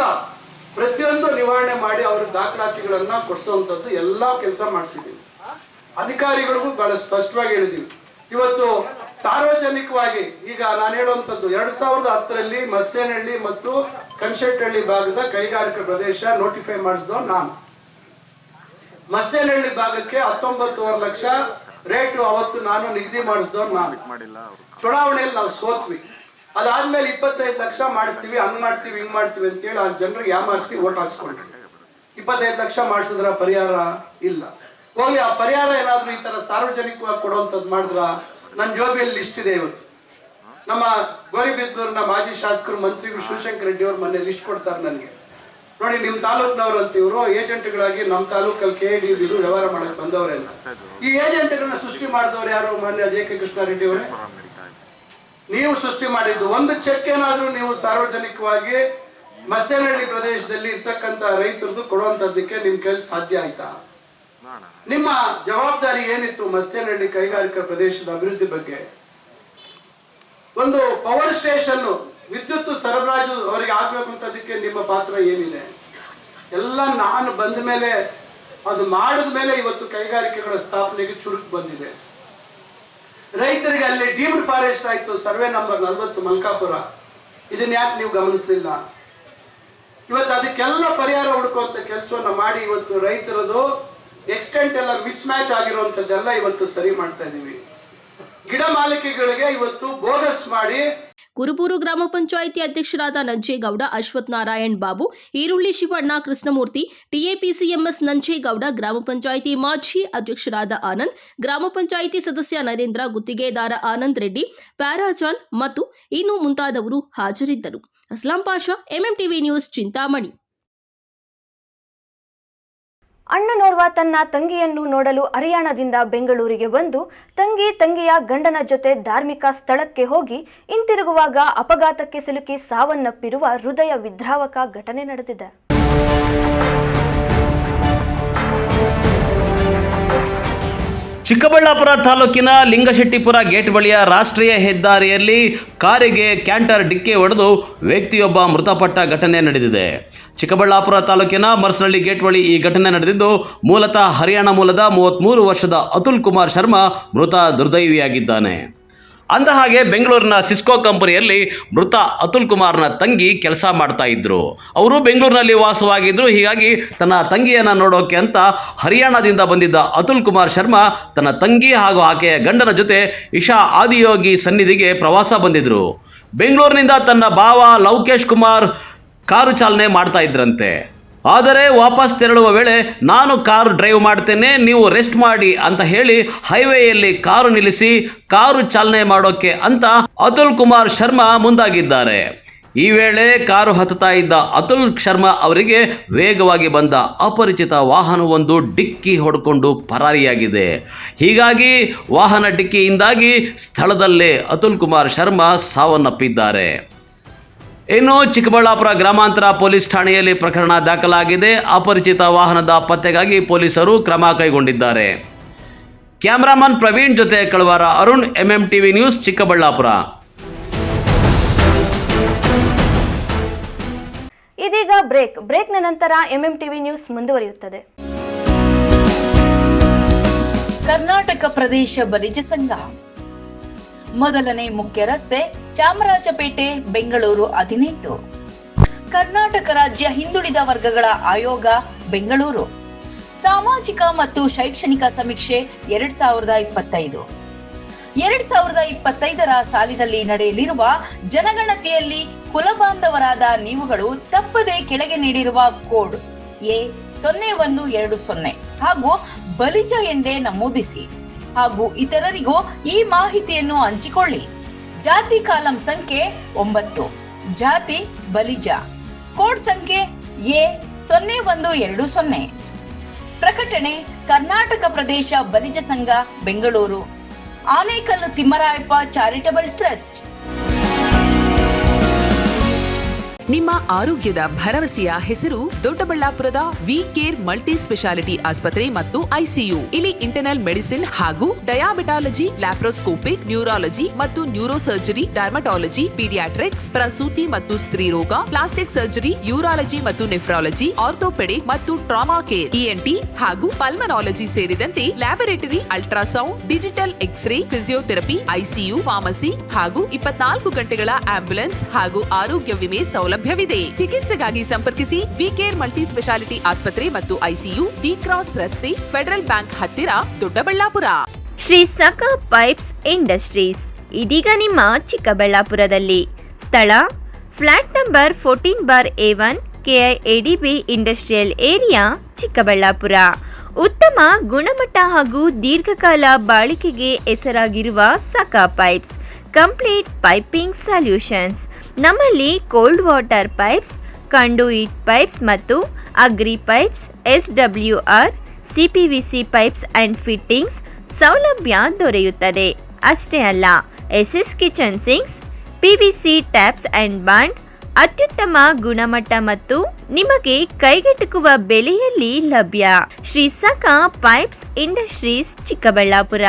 ಪ್ರತಿಯೊಂದು ನಿವಾರಣೆ ಮಾಡಿ ಅವ್ರ ದಾಖಲಾತಿಗಳನ್ನ ಕೊಡಿಸುವಂಥದ್ದು ಎಲ್ಲ ಕೆಲಸ ಮಾಡಿಸಿದ್ದೀವಿ. ಅಧಿಕಾರಿಗಳಿಗೂ ಬಹಳ ಸ್ಪಷ್ಟವಾಗಿ ಹೇಳಿದ್ದೀವಿ. ಇವತ್ತು ಸಾರ್ವಜನಿಕವಾಗಿ ಈಗ ನಾನು ಹೇಳುವಂಥದ್ದು 2010ರಲ್ಲಿ ಮಸ್ತೇನಹಳ್ಳಿ ಮತ್ತು ಕನ್ಸೆಟ್ನಹಳ್ಳಿ ಭಾಗದ ಕೈಗಾರಿಕಾ ಪ್ರದೇಶ ನೋಟಿಫೈ ಮಾಡಿಸಿದೋ ನಾನು. ಮಸ್ತೇನಹಳ್ಳಿ ಭಾಗಕ್ಕೆ 19.5 ಲಕ್ಷ ರೇಟು ಅವತ್ತು ನಾನು ನಿಗದಿ ಮಾಡಿಸಿದೋ ನಾನು. ಚುನಾವಣೆಯಲ್ಲಿ ನಾವು ಸೋತ್ವಿ. ಅದಾದ್ಮೇಲೆ 25 ಲಕ್ಷ ಮಾಡಿಸ್ತೀವಿ, ಹಂಗ್ ಮಾಡ್ತೀವಿ ಹಿಂಗ್ ಮಾಡ್ತೀವಿ ಅಂತೇಳಿ ಆ ಜನರಿಗೆ ಯಾಮಾರಿಸಿ ಓಟ್ ಹಾಕ್ಸ್ಕೊಂಡ್ರಿ. 25 ಲಕ್ಷ ಮಾಡಿಸಿದ್ರ ಪರಿಹಾರ ಇಲ್ಲ. ಹೋಗ್ಲಿ, ಆ ಪರಿಹಾರ ಏನಾದ್ರು ಈ ತರ ಸಾರ್ವಜನಿಕವಾಗಿ ಕೊಡುವಂಥದ್ದು ಮಾಡಿದ್ರ ನನ್ನ ಜೋಬಿಯಲ್ಲಿ ಲಿಸ್ಟ್ ಇದೆ. ಇವತ್ತು ನಮ್ಮ ಗೋರಿಬಿದನೂರಿನ ಮಾಜಿ ಶಾಸಕರು ಮಂತ್ರಿ ಶಿವಶಂಕರ್ ರೆಡ್ಡಿ ಅವರು ಮೊನ್ನೆ ಲಿಸ್ಟ್ ಕೊಡ್ತಾರೆ ನನಗೆ. ನೋಡಿ, ನಿಮ್ಮ ತಾಲೂಕಿನವರು ಅಂತ ಇವರು ಏಜೆಂಟ್ಗಳಾಗಿ ನಮ್ಮ ತಾಲೂಕಲ್ಲಿ KDB ವ್ಯವಹಾರ ಮಾಡಕ್ ಬಂದವರೆಲ್ಲ. ಈ ಏಜೆಂಟ್ಗಳನ್ನ ಸೃಷ್ಟಿ ಮಾಡಿದವರು ಯಾರು? ಮಾನ್ಯ JK ಕೃಷ್ಣಾರೆಡ್ಡಿ ಅವರೇ, ನೀವು ಸೃಷ್ಟಿ ಮಾಡಿದ್ದು. ಒಂದು ಚೆಕ್ ಏನಾದ್ರೂ ನೀವು ಸಾರ್ವಜನಿಕವಾಗಿ ಮಸ್ತೇನಹಳ್ಳಿ ಪ್ರದೇಶದಲ್ಲಿ ಇರ್ತಕ್ಕಂಥ ರೈತರದ್ದು ಕೊಡುವಂತದ್ದಕ್ಕೆ ನಿಮ್ ಕೈಲಿ ಸಾಧ್ಯ ಆಯ್ತಾ? ನಿಮ್ಮ ಜವಾಬ್ದಾರಿ ಏನಿತ್ತು ಮಸ್ತೇನಹಳ್ಳಿ ಕೈಗಾರಿಕಾ ಪ್ರದೇಶದ ಅಭಿವೃದ್ಧಿ ಬಗ್ಗೆ? ಒಂದು ಪವರ್ ಸ್ಟೇಷನ್ ವಿದ್ಯುತ್ ಸರಬರಾಜು ಅವರಿಗೆ ಆಗ್ಬೇಕು ಅಂತದಕ್ಕೆ ನಿಮ್ಮ ಪಾತ್ರ ಏನಿದೆ? ಎಲ್ಲ ನಾನು ಬಂದ ಮೇಲೆ, ಅದು ಮಾಡಿದ ಮೇಲೆ ಇವತ್ತು ಕೈಗಾರಿಕೆಗಳ ಸ್ಥಾಪನೆಗೆ ಚುರುಕು ಬಂದಿದೆ. ರೈತರಿಗೆ ಅಲ್ಲಿ ಡೀಮ್ಡ್ ಫಾರೆಸ್ಟ್ ಆಯ್ತು, ಸರ್ವೆ ನಂಬರ್ 40 ಮಲ್ಕಾಪುರ. ಇದನ್ನ ಯಾಕೆ ನೀವು ಗಮನಿಸಲಿಲ್ಲ? ಇವತ್ತು ಅದಕ್ಕೆಲ್ಲ ಪರಿಹಾರ ಹುಡುಕುವಂತ ಕೆಲಸವನ್ನ ಮಾಡಿ ಇವತ್ತು ರೈತರದು ಎಕ್ಸ್ಟೆಂಟ್ ಎಲ್ಲ ಮಿಸ್ ಮ್ಯಾಚ್ ಆಗಿರುವಂತದ್ದೆಲ್ಲ ಇವತ್ತು ಸರಿ ಮಾಡ್ತಾ ಇದೀವಿ. ಗಿಡ ಮಾಲಿಕೆಗಳಿಗೆ ಇವತ್ತು ಬೋಗಸ್ ಮಾಡಿ. ಕುರುಬೂರು ಗ್ರಾಮ ಪಂಚಾಯಿತಿ ಅಧ್ಯಕ್ಷರಾದ ನಂಜೇಗೌಡ, ಅಶ್ವಥ್ ನಾರಾಯಣ್ ಬಾಬು, ಈರುಳ್ಳಿ ಶಿವಣ್ಣ, ಕೃಷ್ಣಮೂರ್ತಿ, ಟಿಎಪಿಸಿಎಂಎಸ್ ನಂಜೇಗೌಡ, ಗ್ರಾಮ ಪಂಚಾಯಿತಿ ಮಾಜಿ ಅಧ್ಯಕ್ಷರಾದ ಆನಂದ್, ಗ್ರಾಮ ಪಂಚಾಯಿತಿ ಸದಸ್ಯ ನರೇಂದ್ರ, ಗುತ್ತಿಗೆದಾರ ಆನಂದ್ ರೆಡ್ಡಿ, ಪ್ಯಾರಾಜಾನ್ ಮತ್ತು ಇನ್ನು ಮುಂತಾದವರು ಹಾಜರಿದ್ದರು. Aslam Pasha, MMTV news, Chintamani. ಅಣ್ಣನೋರ್ವ ತನ್ನ ತಂಗಿಯನ್ನು ನೋಡಲು ಹರಿಯಾಣದಿಂದ ಬೆಂಗಳೂರಿಗೆ ಬಂದು ತಂಗಿಯ ಗಂಡನ ಜೊತೆ ಧಾರ್ಮಿಕ ಸ್ಥಳಕ್ಕೆ ಹೋಗಿ ಹಿಂತಿರುಗುವಾಗ ಅಪಘಾತಕ್ಕೆ ಸಿಲುಕಿ ಸಾವನ್ನಪ್ಪಿರುವ ಹೃದಯ ವಿದ್ರಾವಕ ಘಟನೆ ನಡೆದಿದೆ. ಚಿಕ್ಕಬಳ್ಳಾಪುರ ತಾಲೂಕಿನ ಲಿಂಗಶೆಟ್ಟಿಪುರ ಗೇಟ್ ಬಳಿಯ ರಾಷ್ಟ್ರೀಯ ಹೆದ್ದಾರಿಯಲ್ಲಿ ಕಾರಿಗೆ ಕ್ಯಾಂಟರ್ ಡಿಕ್ಕಿ ಹೊಡೆದು ವ್ಯಕ್ತಿಯೊಬ್ಬ ಮೃತಪಟ್ಟ ಘಟನೆ ನಡೆದಿದೆ. ಚಿಕ್ಕಬಳ್ಳಾಪುರ ತಾಲೂಕಿನ ಮರ್ಸನಹಳ್ಳಿ ಗೇಟ್ ಬಳಿ ಈ ಘಟನೆ ನಡೆದಿದ್ದು, ಮೂಲತಃ ಹರಿಯಾಣ ಮೂಲದ 33 ವರ್ಷದ ಅತುಲ್ ಕುಮಾರ್ ಶರ್ಮಾ ಮೃತ ದುರ್ದೈವಿಯಾಗಿದ್ದಾನೆ. ಅಂದಹಾಗೆ ಬೆಂಗಳೂರಿನ ಸಿಸ್ಕೋ ಕಂಪನಿಯಲ್ಲಿ ಮೃತ ಅತುಲ್ ಕುಮಾರ್ನ ತಂಗಿ ಕೆಲಸ ಮಾಡ್ತಾ ಇದ್ರು. ಅವರು ಬೆಂಗಳೂರಿನಲ್ಲಿ ವಾಸವಾಗಿದ್ರು. ಹೀಗಾಗಿ ತನ್ನ ತಂಗಿಯನ್ನು ನೋಡೋಕೆ ಅಂತ ಹರಿಯಾಣದಿಂದ ಬಂದಿದ್ದ ಅತುಲ್ ಕುಮಾರ್ ಶರ್ಮಾ ತನ್ನ ತಂಗಿ ಹಾಗೂ ಆಕೆಯ ಗಂಡನ ಜೊತೆ ಇಶಾ ಆದಿಯೋಗಿ ಸನ್ನಿಧಿಗೆ ಪ್ರವಾಸ ಬಂದಿದ್ರು. ಬೆಂಗಳೂರಿನಿಂದ ತನ್ನ ಭಾವ ಲವಕೇಶ್ ಕುಮಾರ್ ಕಾರು ಚಾಲನೆ ಮಾಡ್ತಾ ಇದ್ರಂತೆ. ಆದರೆ ವಾಪಸ್ ತೆರಳುವ ವೇಳೆ ನಾನು ಕಾರು ಡ್ರೈವ್ ಮಾಡ್ತೇನೆ, ನೀವು ರೆಸ್ಟ್ ಮಾಡಿ ಅಂತ ಹೇಳಿ ಹೈವೇಯಲ್ಲಿ ಕಾರು ನಿಲ್ಲಿಸಿ ಕಾರು ಚಾಲನೆ ಮಾಡೋಕೆ ಅಂತ ಅತುಲ್ ಕುಮಾರ್ ಶರ್ಮಾ ಮುಂದಾಗಿದ್ದಾರೆ. ಈ ವೇಳೆ ಕಾರು ಹತ್ತುತ್ತಾ ಇದ್ದ ಅತುಲ್ ಶರ್ಮಾ ಅವರಿಗೆ ವೇಗವಾಗಿ ಬಂದ ಅಪರಿಚಿತ ವಾಹನವೊಂದು ಡಿಕ್ಕಿ ಹೊಡ್ಕೊಂಡು ಪರಾರಿಯಾಗಿದೆ. ಹೀಗಾಗಿ ವಾಹನ ಡಿಕ್ಕಿಯಿಂದಾಗಿ ಸ್ಥಳದಲ್ಲೇ ಅತುಲ್ ಕುಮಾರ್ ಶರ್ಮಾ ಸಾವನ್ನಪ್ಪಿದ್ದಾರೆ. ಇನ್ನು ಚಿಕ್ಕಬಳ್ಳಾಪುರ ಗ್ರಾಮಾಂತರ ಪೊಲೀಸ್ ಠಾಣೆಯಲ್ಲಿ ಪ್ರಕರಣ ದಾಖಲಾಗಿದೆ. ಅಪರಿಚಿತ ವಾಹನದ ಪತ್ತೆಗಾಗಿ ಪೊಲೀಸರು ಕ್ರಮ ಕೈಗೊಂಡಿದ್ದಾರೆ. ಕ್ಯಾಮರಾಮನ್ ಪ್ರವೀಣ್ ಜೊತೆ ಕಳವಾರ ಅರುಣ್, MMTV ನ್ಯೂಸ್, ಚಿಕ್ಕಬಳ್ಳಾಪುರ. ಇದೀಗ ಬ್ರೇಕ್ನ ನಂತರ MMTV ನ್ಯೂಸ್ ಮುಂದುವರಿಯುತ್ತದೆ. ಕರ್ನಾಟಕ ಪ್ರದೇಶ ಬಲಿಜ ಸಂಘ ಮೊದಲನೇ ಮುಖ್ಯ ರಸ್ತೆ, ಚಾಮರಾಜಪೇಟೆ, ಬೆಂಗಳೂರು 18. ಕರ್ನಾಟಕ ರಾಜ್ಯ ಹಿಂದುಳಿದ ವರ್ಗಗಳ ಆಯೋಗ, ಬೆಂಗಳೂರು. ಸಾಮಾಜಿಕ ಮತ್ತು ಶೈಕ್ಷಣಿಕ ಸಮೀಕ್ಷೆ 2025. 2025ರ ಸಾಲಿನಲ್ಲಿ ನಡೆಯಲಿರುವ ಜನಗಣತಿಯಲ್ಲಿ ಕುಲಬಾಂಧವರಾದ ನೀವುಗಳು ತಪ್ಪದೆ ಕೆಳಗೆ ನೀಡಿರುವ ಕೋಡ್ A0120 ಹಾಗೂ ಬಲಿಜ ಎಂದೇ ನಮೂದಿಸಿ ಹಾಗೂ ಇತರರಿಗೂ ಈ ಮಾಹಿತಿಯನ್ನು ಹಂಚಿಕೊಳ್ಳಿ. ಜಾತಿ ಕಾಲಂ ಸಂಖ್ಯೆ 9, ಜಾತಿ ಬಲಿಜ, ಕೋಡ್ ಸಂಖ್ಯೆ A0120. ಪ್ರಕಟಣೆ ಕರ್ನಾಟಕ ಪ್ರದೇಶ ಬಲಿಜ ಸಂಘ, ಬೆಂಗಳೂರು. Anekal Thimmarayappa charitable trust. ನಿಮ್ಮ ಆರೋಗ್ಯದ ಭರವಸೆಯ ಹೆಸರು ದೊಡ್ಡಬಳ್ಳಾಪುರದ ವಿ ಕೇರ್ ಮಲ್ಟಿ ಸ್ಪೆಷಾಲಿಟಿ ಆಸ್ಪತ್ರೆ ಮತ್ತು ICU. ಇಲ್ಲಿ ಇಂಟರ್ನಲ್ ಮೆಡಿಸಿನ್ ಹಾಗೂ ಡಯಾಬಿಟಾಲಜಿ, ಲ್ಯಾಪ್ರೋಸ್ಕೋಪಿಕ್, ನ್ಯೂರಾಲಜಿ ಮತ್ತು ನ್ಯೂರೋ ಸರ್ಜರಿ, ಡರ್ಮಟಾಲಜಿ, ಪೀಡಿಯಾಟ್ರಿಕ್ಸ್, ಪ್ರಸೂತಿ ಮತ್ತು ಸ್ತ್ರೀ ರೋಗ, ಪ್ಲಾಸ್ಟಿಕ್ ಸರ್ಜರಿ, ಯೂರಾಲಜಿ ಮತ್ತು ನೆಫ್ರಾಲಜಿ, ಆರ್ಥೋಪೆಡಿಕ್ ಮತ್ತು ಟ್ರಾಮಾ ಕೇರ್, ENT ಹಾಗೂ ಪಲ್ಮನಾಲಜಿ ಸೇರಿದಂತೆ laboratory, ultrasound, digital x ray, physiotherapy, ICU, pharmacy ಹಾಗೂ 24 ಗಂಟೆಗಳ ಆಂಬ್ಯುಲೆನ್ಸ್ ಹಾಗೂ ಆರೋಗ್ಯ ವಿಮೆ ಸೌಲಭ್ಯ ಲಭ್ಯವಿದೆ. ಚಿಕಿತ್ಸೆಗಾಗಿ ಸಂಪರ್ಕಿಸಿ ವಿಕೇರ್ ಮಲ್ಟಿ ಸ್ಪೆಷಾಲಿಟಿ ಆಸ್ಪತ್ರೆ ಮತ್ತು ಐಸಿಯು, ಡಿ ಕ್ರಾಸ್ ರಸ್ತೆ, ಫೆಡರಲ್ ಬ್ಯಾಂಕ್ ಹತ್ತಿರ, ದೊಡ್ಡಬಳ್ಳಾಪುರ. ಶ್ರೀ ಸಖಾ ಪೈಪ್ಸ್ ಇಂಡಸ್ಟ್ರೀಸ್ ಇದೀಗ ನಿಮ್ಮ ಚಿಕ್ಕಬಳ್ಳಾಪುರದಲ್ಲಿ. ಸ್ಥಳ flat number 14/A1 KIADB industrial area, Chikkaballapura. ಉತ್ತಮ ಗುಣಮಟ್ಟ ಹಾಗೂ ದೀರ್ಘಕಾಲ ಬಾಳಿಕೆಗೆ ಹೆಸರಾಗಿರುವ Sakha pipes complete piping solutions. ನಮ್ಮಲ್ಲಿ cold water pipes, conduit pipes ಮತ್ತು agri pipes, SWR, CPVC pipes and fittings ಸೌಲಭ್ಯ ದೊರೆಯುತ್ತದೆ. ಅಷ್ಟೇ ಅಲ್ಲ, SS kitchen sinks, PVC taps and bond ಅತ್ಯುತ್ತಮ ಗುಣಮಟ್ಟ ಮತ್ತು ನಿಮಗೆ ಕೈಗೆಟುಕುವ ಬೆಲೆಯಲ್ಲಿ ಲಭ್ಯ. Shri Sakha pipes industries, Chikkaballapura.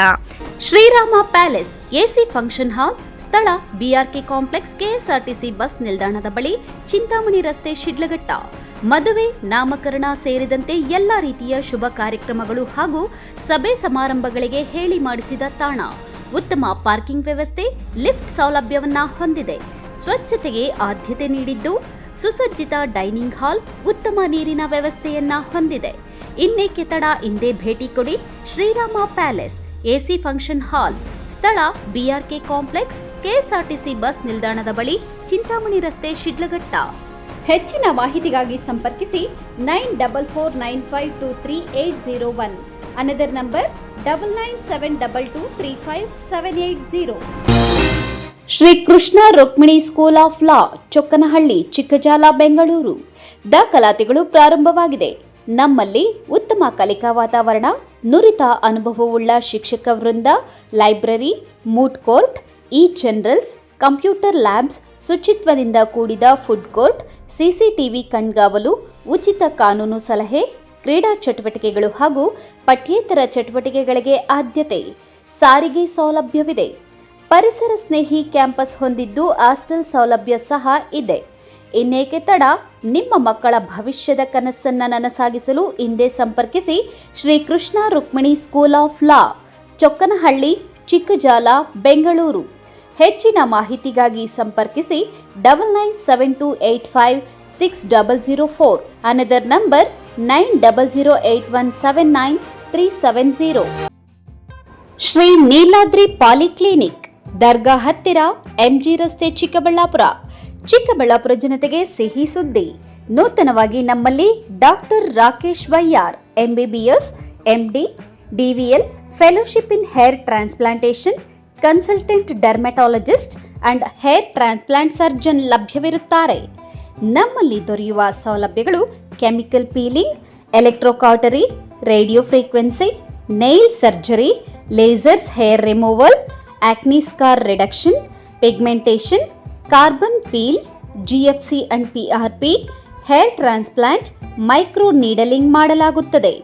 Shrirama palace AC function hall. ಸ್ಥಳ BRK ಕಾಂಪ್ಲೆಕ್ಸ್, KSRTC ಬಸ್ ನಿಲ್ದಾಣದ ಬಳಿ, ಚಿಂತಾಮಣಿ ರಸ್ತೆ, ಶಿಡ್ಲಘಟ್ಟ. ಮದುವೆ, ನಾಮಕರಣ ಸೇರಿದಂತೆ ಎಲ್ಲ ರೀತಿಯ ಶುಭ ಕಾರ್ಯಕ್ರಮಗಳು ಹಾಗೂ ಸಭೆ ಸಮಾರಂಭಗಳಿಗೆ ಹೇಳಿ ಮಾಡಿಸಿದ ತಾಣ. ಉತ್ತಮ ಪಾರ್ಕಿಂಗ್ ವ್ಯವಸ್ಥೆ, ಲಿಫ್ಟ್ ಸೌಲಭ್ಯವನ್ನ ಹೊಂದಿದೆ. ಸ್ವಚ್ಛತೆಗೆ ಆದ್ಯತೆ ನೀಡಿದ್ದು, ಸುಸಜ್ಜಿತ ಡೈನಿಂಗ್ ಹಾಲ್, ಉತ್ತಮ ನೀರಿನ ವ್ಯವಸ್ಥೆಯನ್ನ ಹೊಂದಿದೆ. ಇನ್ನೇಕೆ ತಡ, ಹಿಂದೆ ಭೇಟಿ ಕೊಡಿ. Srirama palace AC function hall. ಸ್ಥಳ BRK ಕಾಂಪ್ಲೆಕ್ಸ್, KSRTC ಬಸ್ ನಿಲ್ದಾಣದ ಬಳಿ, ಚಿಂತಾಮಣಿ ರಸ್ತೆ, ಶಿಡ್ಲಘಟ್ಟ. ಹೆಚ್ಚಿನ ಮಾಹಿತಿಗಾಗಿ ಸಂಪರ್ಕಿಸಿ 9449523801. Another number 9972235780. Shri Krishna Rukmini school of law, Chokkanahalli, Chikkajala, Bengaluru. ದಾಖಲಾತಿಗಳು ಪ್ರಾರಂಭವಾಗಿದೆ. ನಮ್ಮಲ್ಲಿ ಉತ್ತಮ ಕಲಿಕಾ ವಾತಾವರಣ, ನುರಿತ ಅನುಭವವುಳ್ಳ ಶಿಕ್ಷಕ ವೃಂದ, library, moot court, generals, computer labs, ಶುಚಿತ್ವದಿಂದ ಕೂಡಿದ ಫುಡ್ ಕೋರ್ಟ್, CCTV ಕಣ್ಗಾವಲು, ಉಚಿತ ಕಾನೂನು ಸಲಹೆ, ಕ್ರೀಡಾ ಚಟುವಟಿಕೆಗಳು ಹಾಗೂ ಪಠ್ಯೇತರ ಚಟುವಟಿಕೆಗಳಿಗೆ ಆದ್ಯತೆ. ಸಾರಿಗೆ ಸೌಲಭ್ಯವಿದೆ. ಪರಿಸರ ಸ್ನೇಹಿ ಕ್ಯಾಂಪಸ್ ಹೊಂದಿದ್ದು ಹಾಸ್ಟೆಲ್ ಸೌಲಭ್ಯ ಸಹ ಇದೆ. ಇನ್ನೇಕೆ ತಡ, ನಿಮ್ಮ ಮಕ್ಕಳ ಭವಿಷ್ಯದ ಕನಸನ್ನ ನನಸಾಗಿಸಲು ಹಿಂದೆ ಸಂಪರ್ಕಿಸಿ. Shri Krishna Rukmini school of law, Chokkanahalli, Chikkajala, Bengaluru. ಹೆಚ್ಚಿನ ಮಾಹಿತಿಗಾಗಿ ಸಂಪರ್ಕಿಸಿ 9972856004. Another number 9008179370. Shri Neeladri polyclinic, ದರ್ಗಾ ಹತ್ತಿರ, MG ರಸ್ತೆ, ಚಿಕ್ಕಬಳ್ಳಾಪುರ. ಚಿಕ್ಕಬಳ್ಳಾಪುರ ಜನತೆಗೆ ಸಿಹಿ ಸುದ್ದಿ. ನೂತನವಾಗಿ ನಮ್ಮಲ್ಲಿ doctor Rakesh Vaiyar, MBBS, MD, DVL, fellowship in hair transplantation, consultant dermatologist and hair transplant surgeon ಲಭ್ಯವಿರುತ್ತಾರೆ. ನಮ್ಮಲ್ಲಿ ದೊರೆಯುವ ಸೌಲಭ್ಯಗಳು chemical peeling, electrocautery, radio frequency, nail surgery, lasers hair removal, acne scar reduction, pigmentation, carbon peel, GFC and PRP, hair transplant, micro needling ಮಾಡಲಾಗುತ್ತದೆ.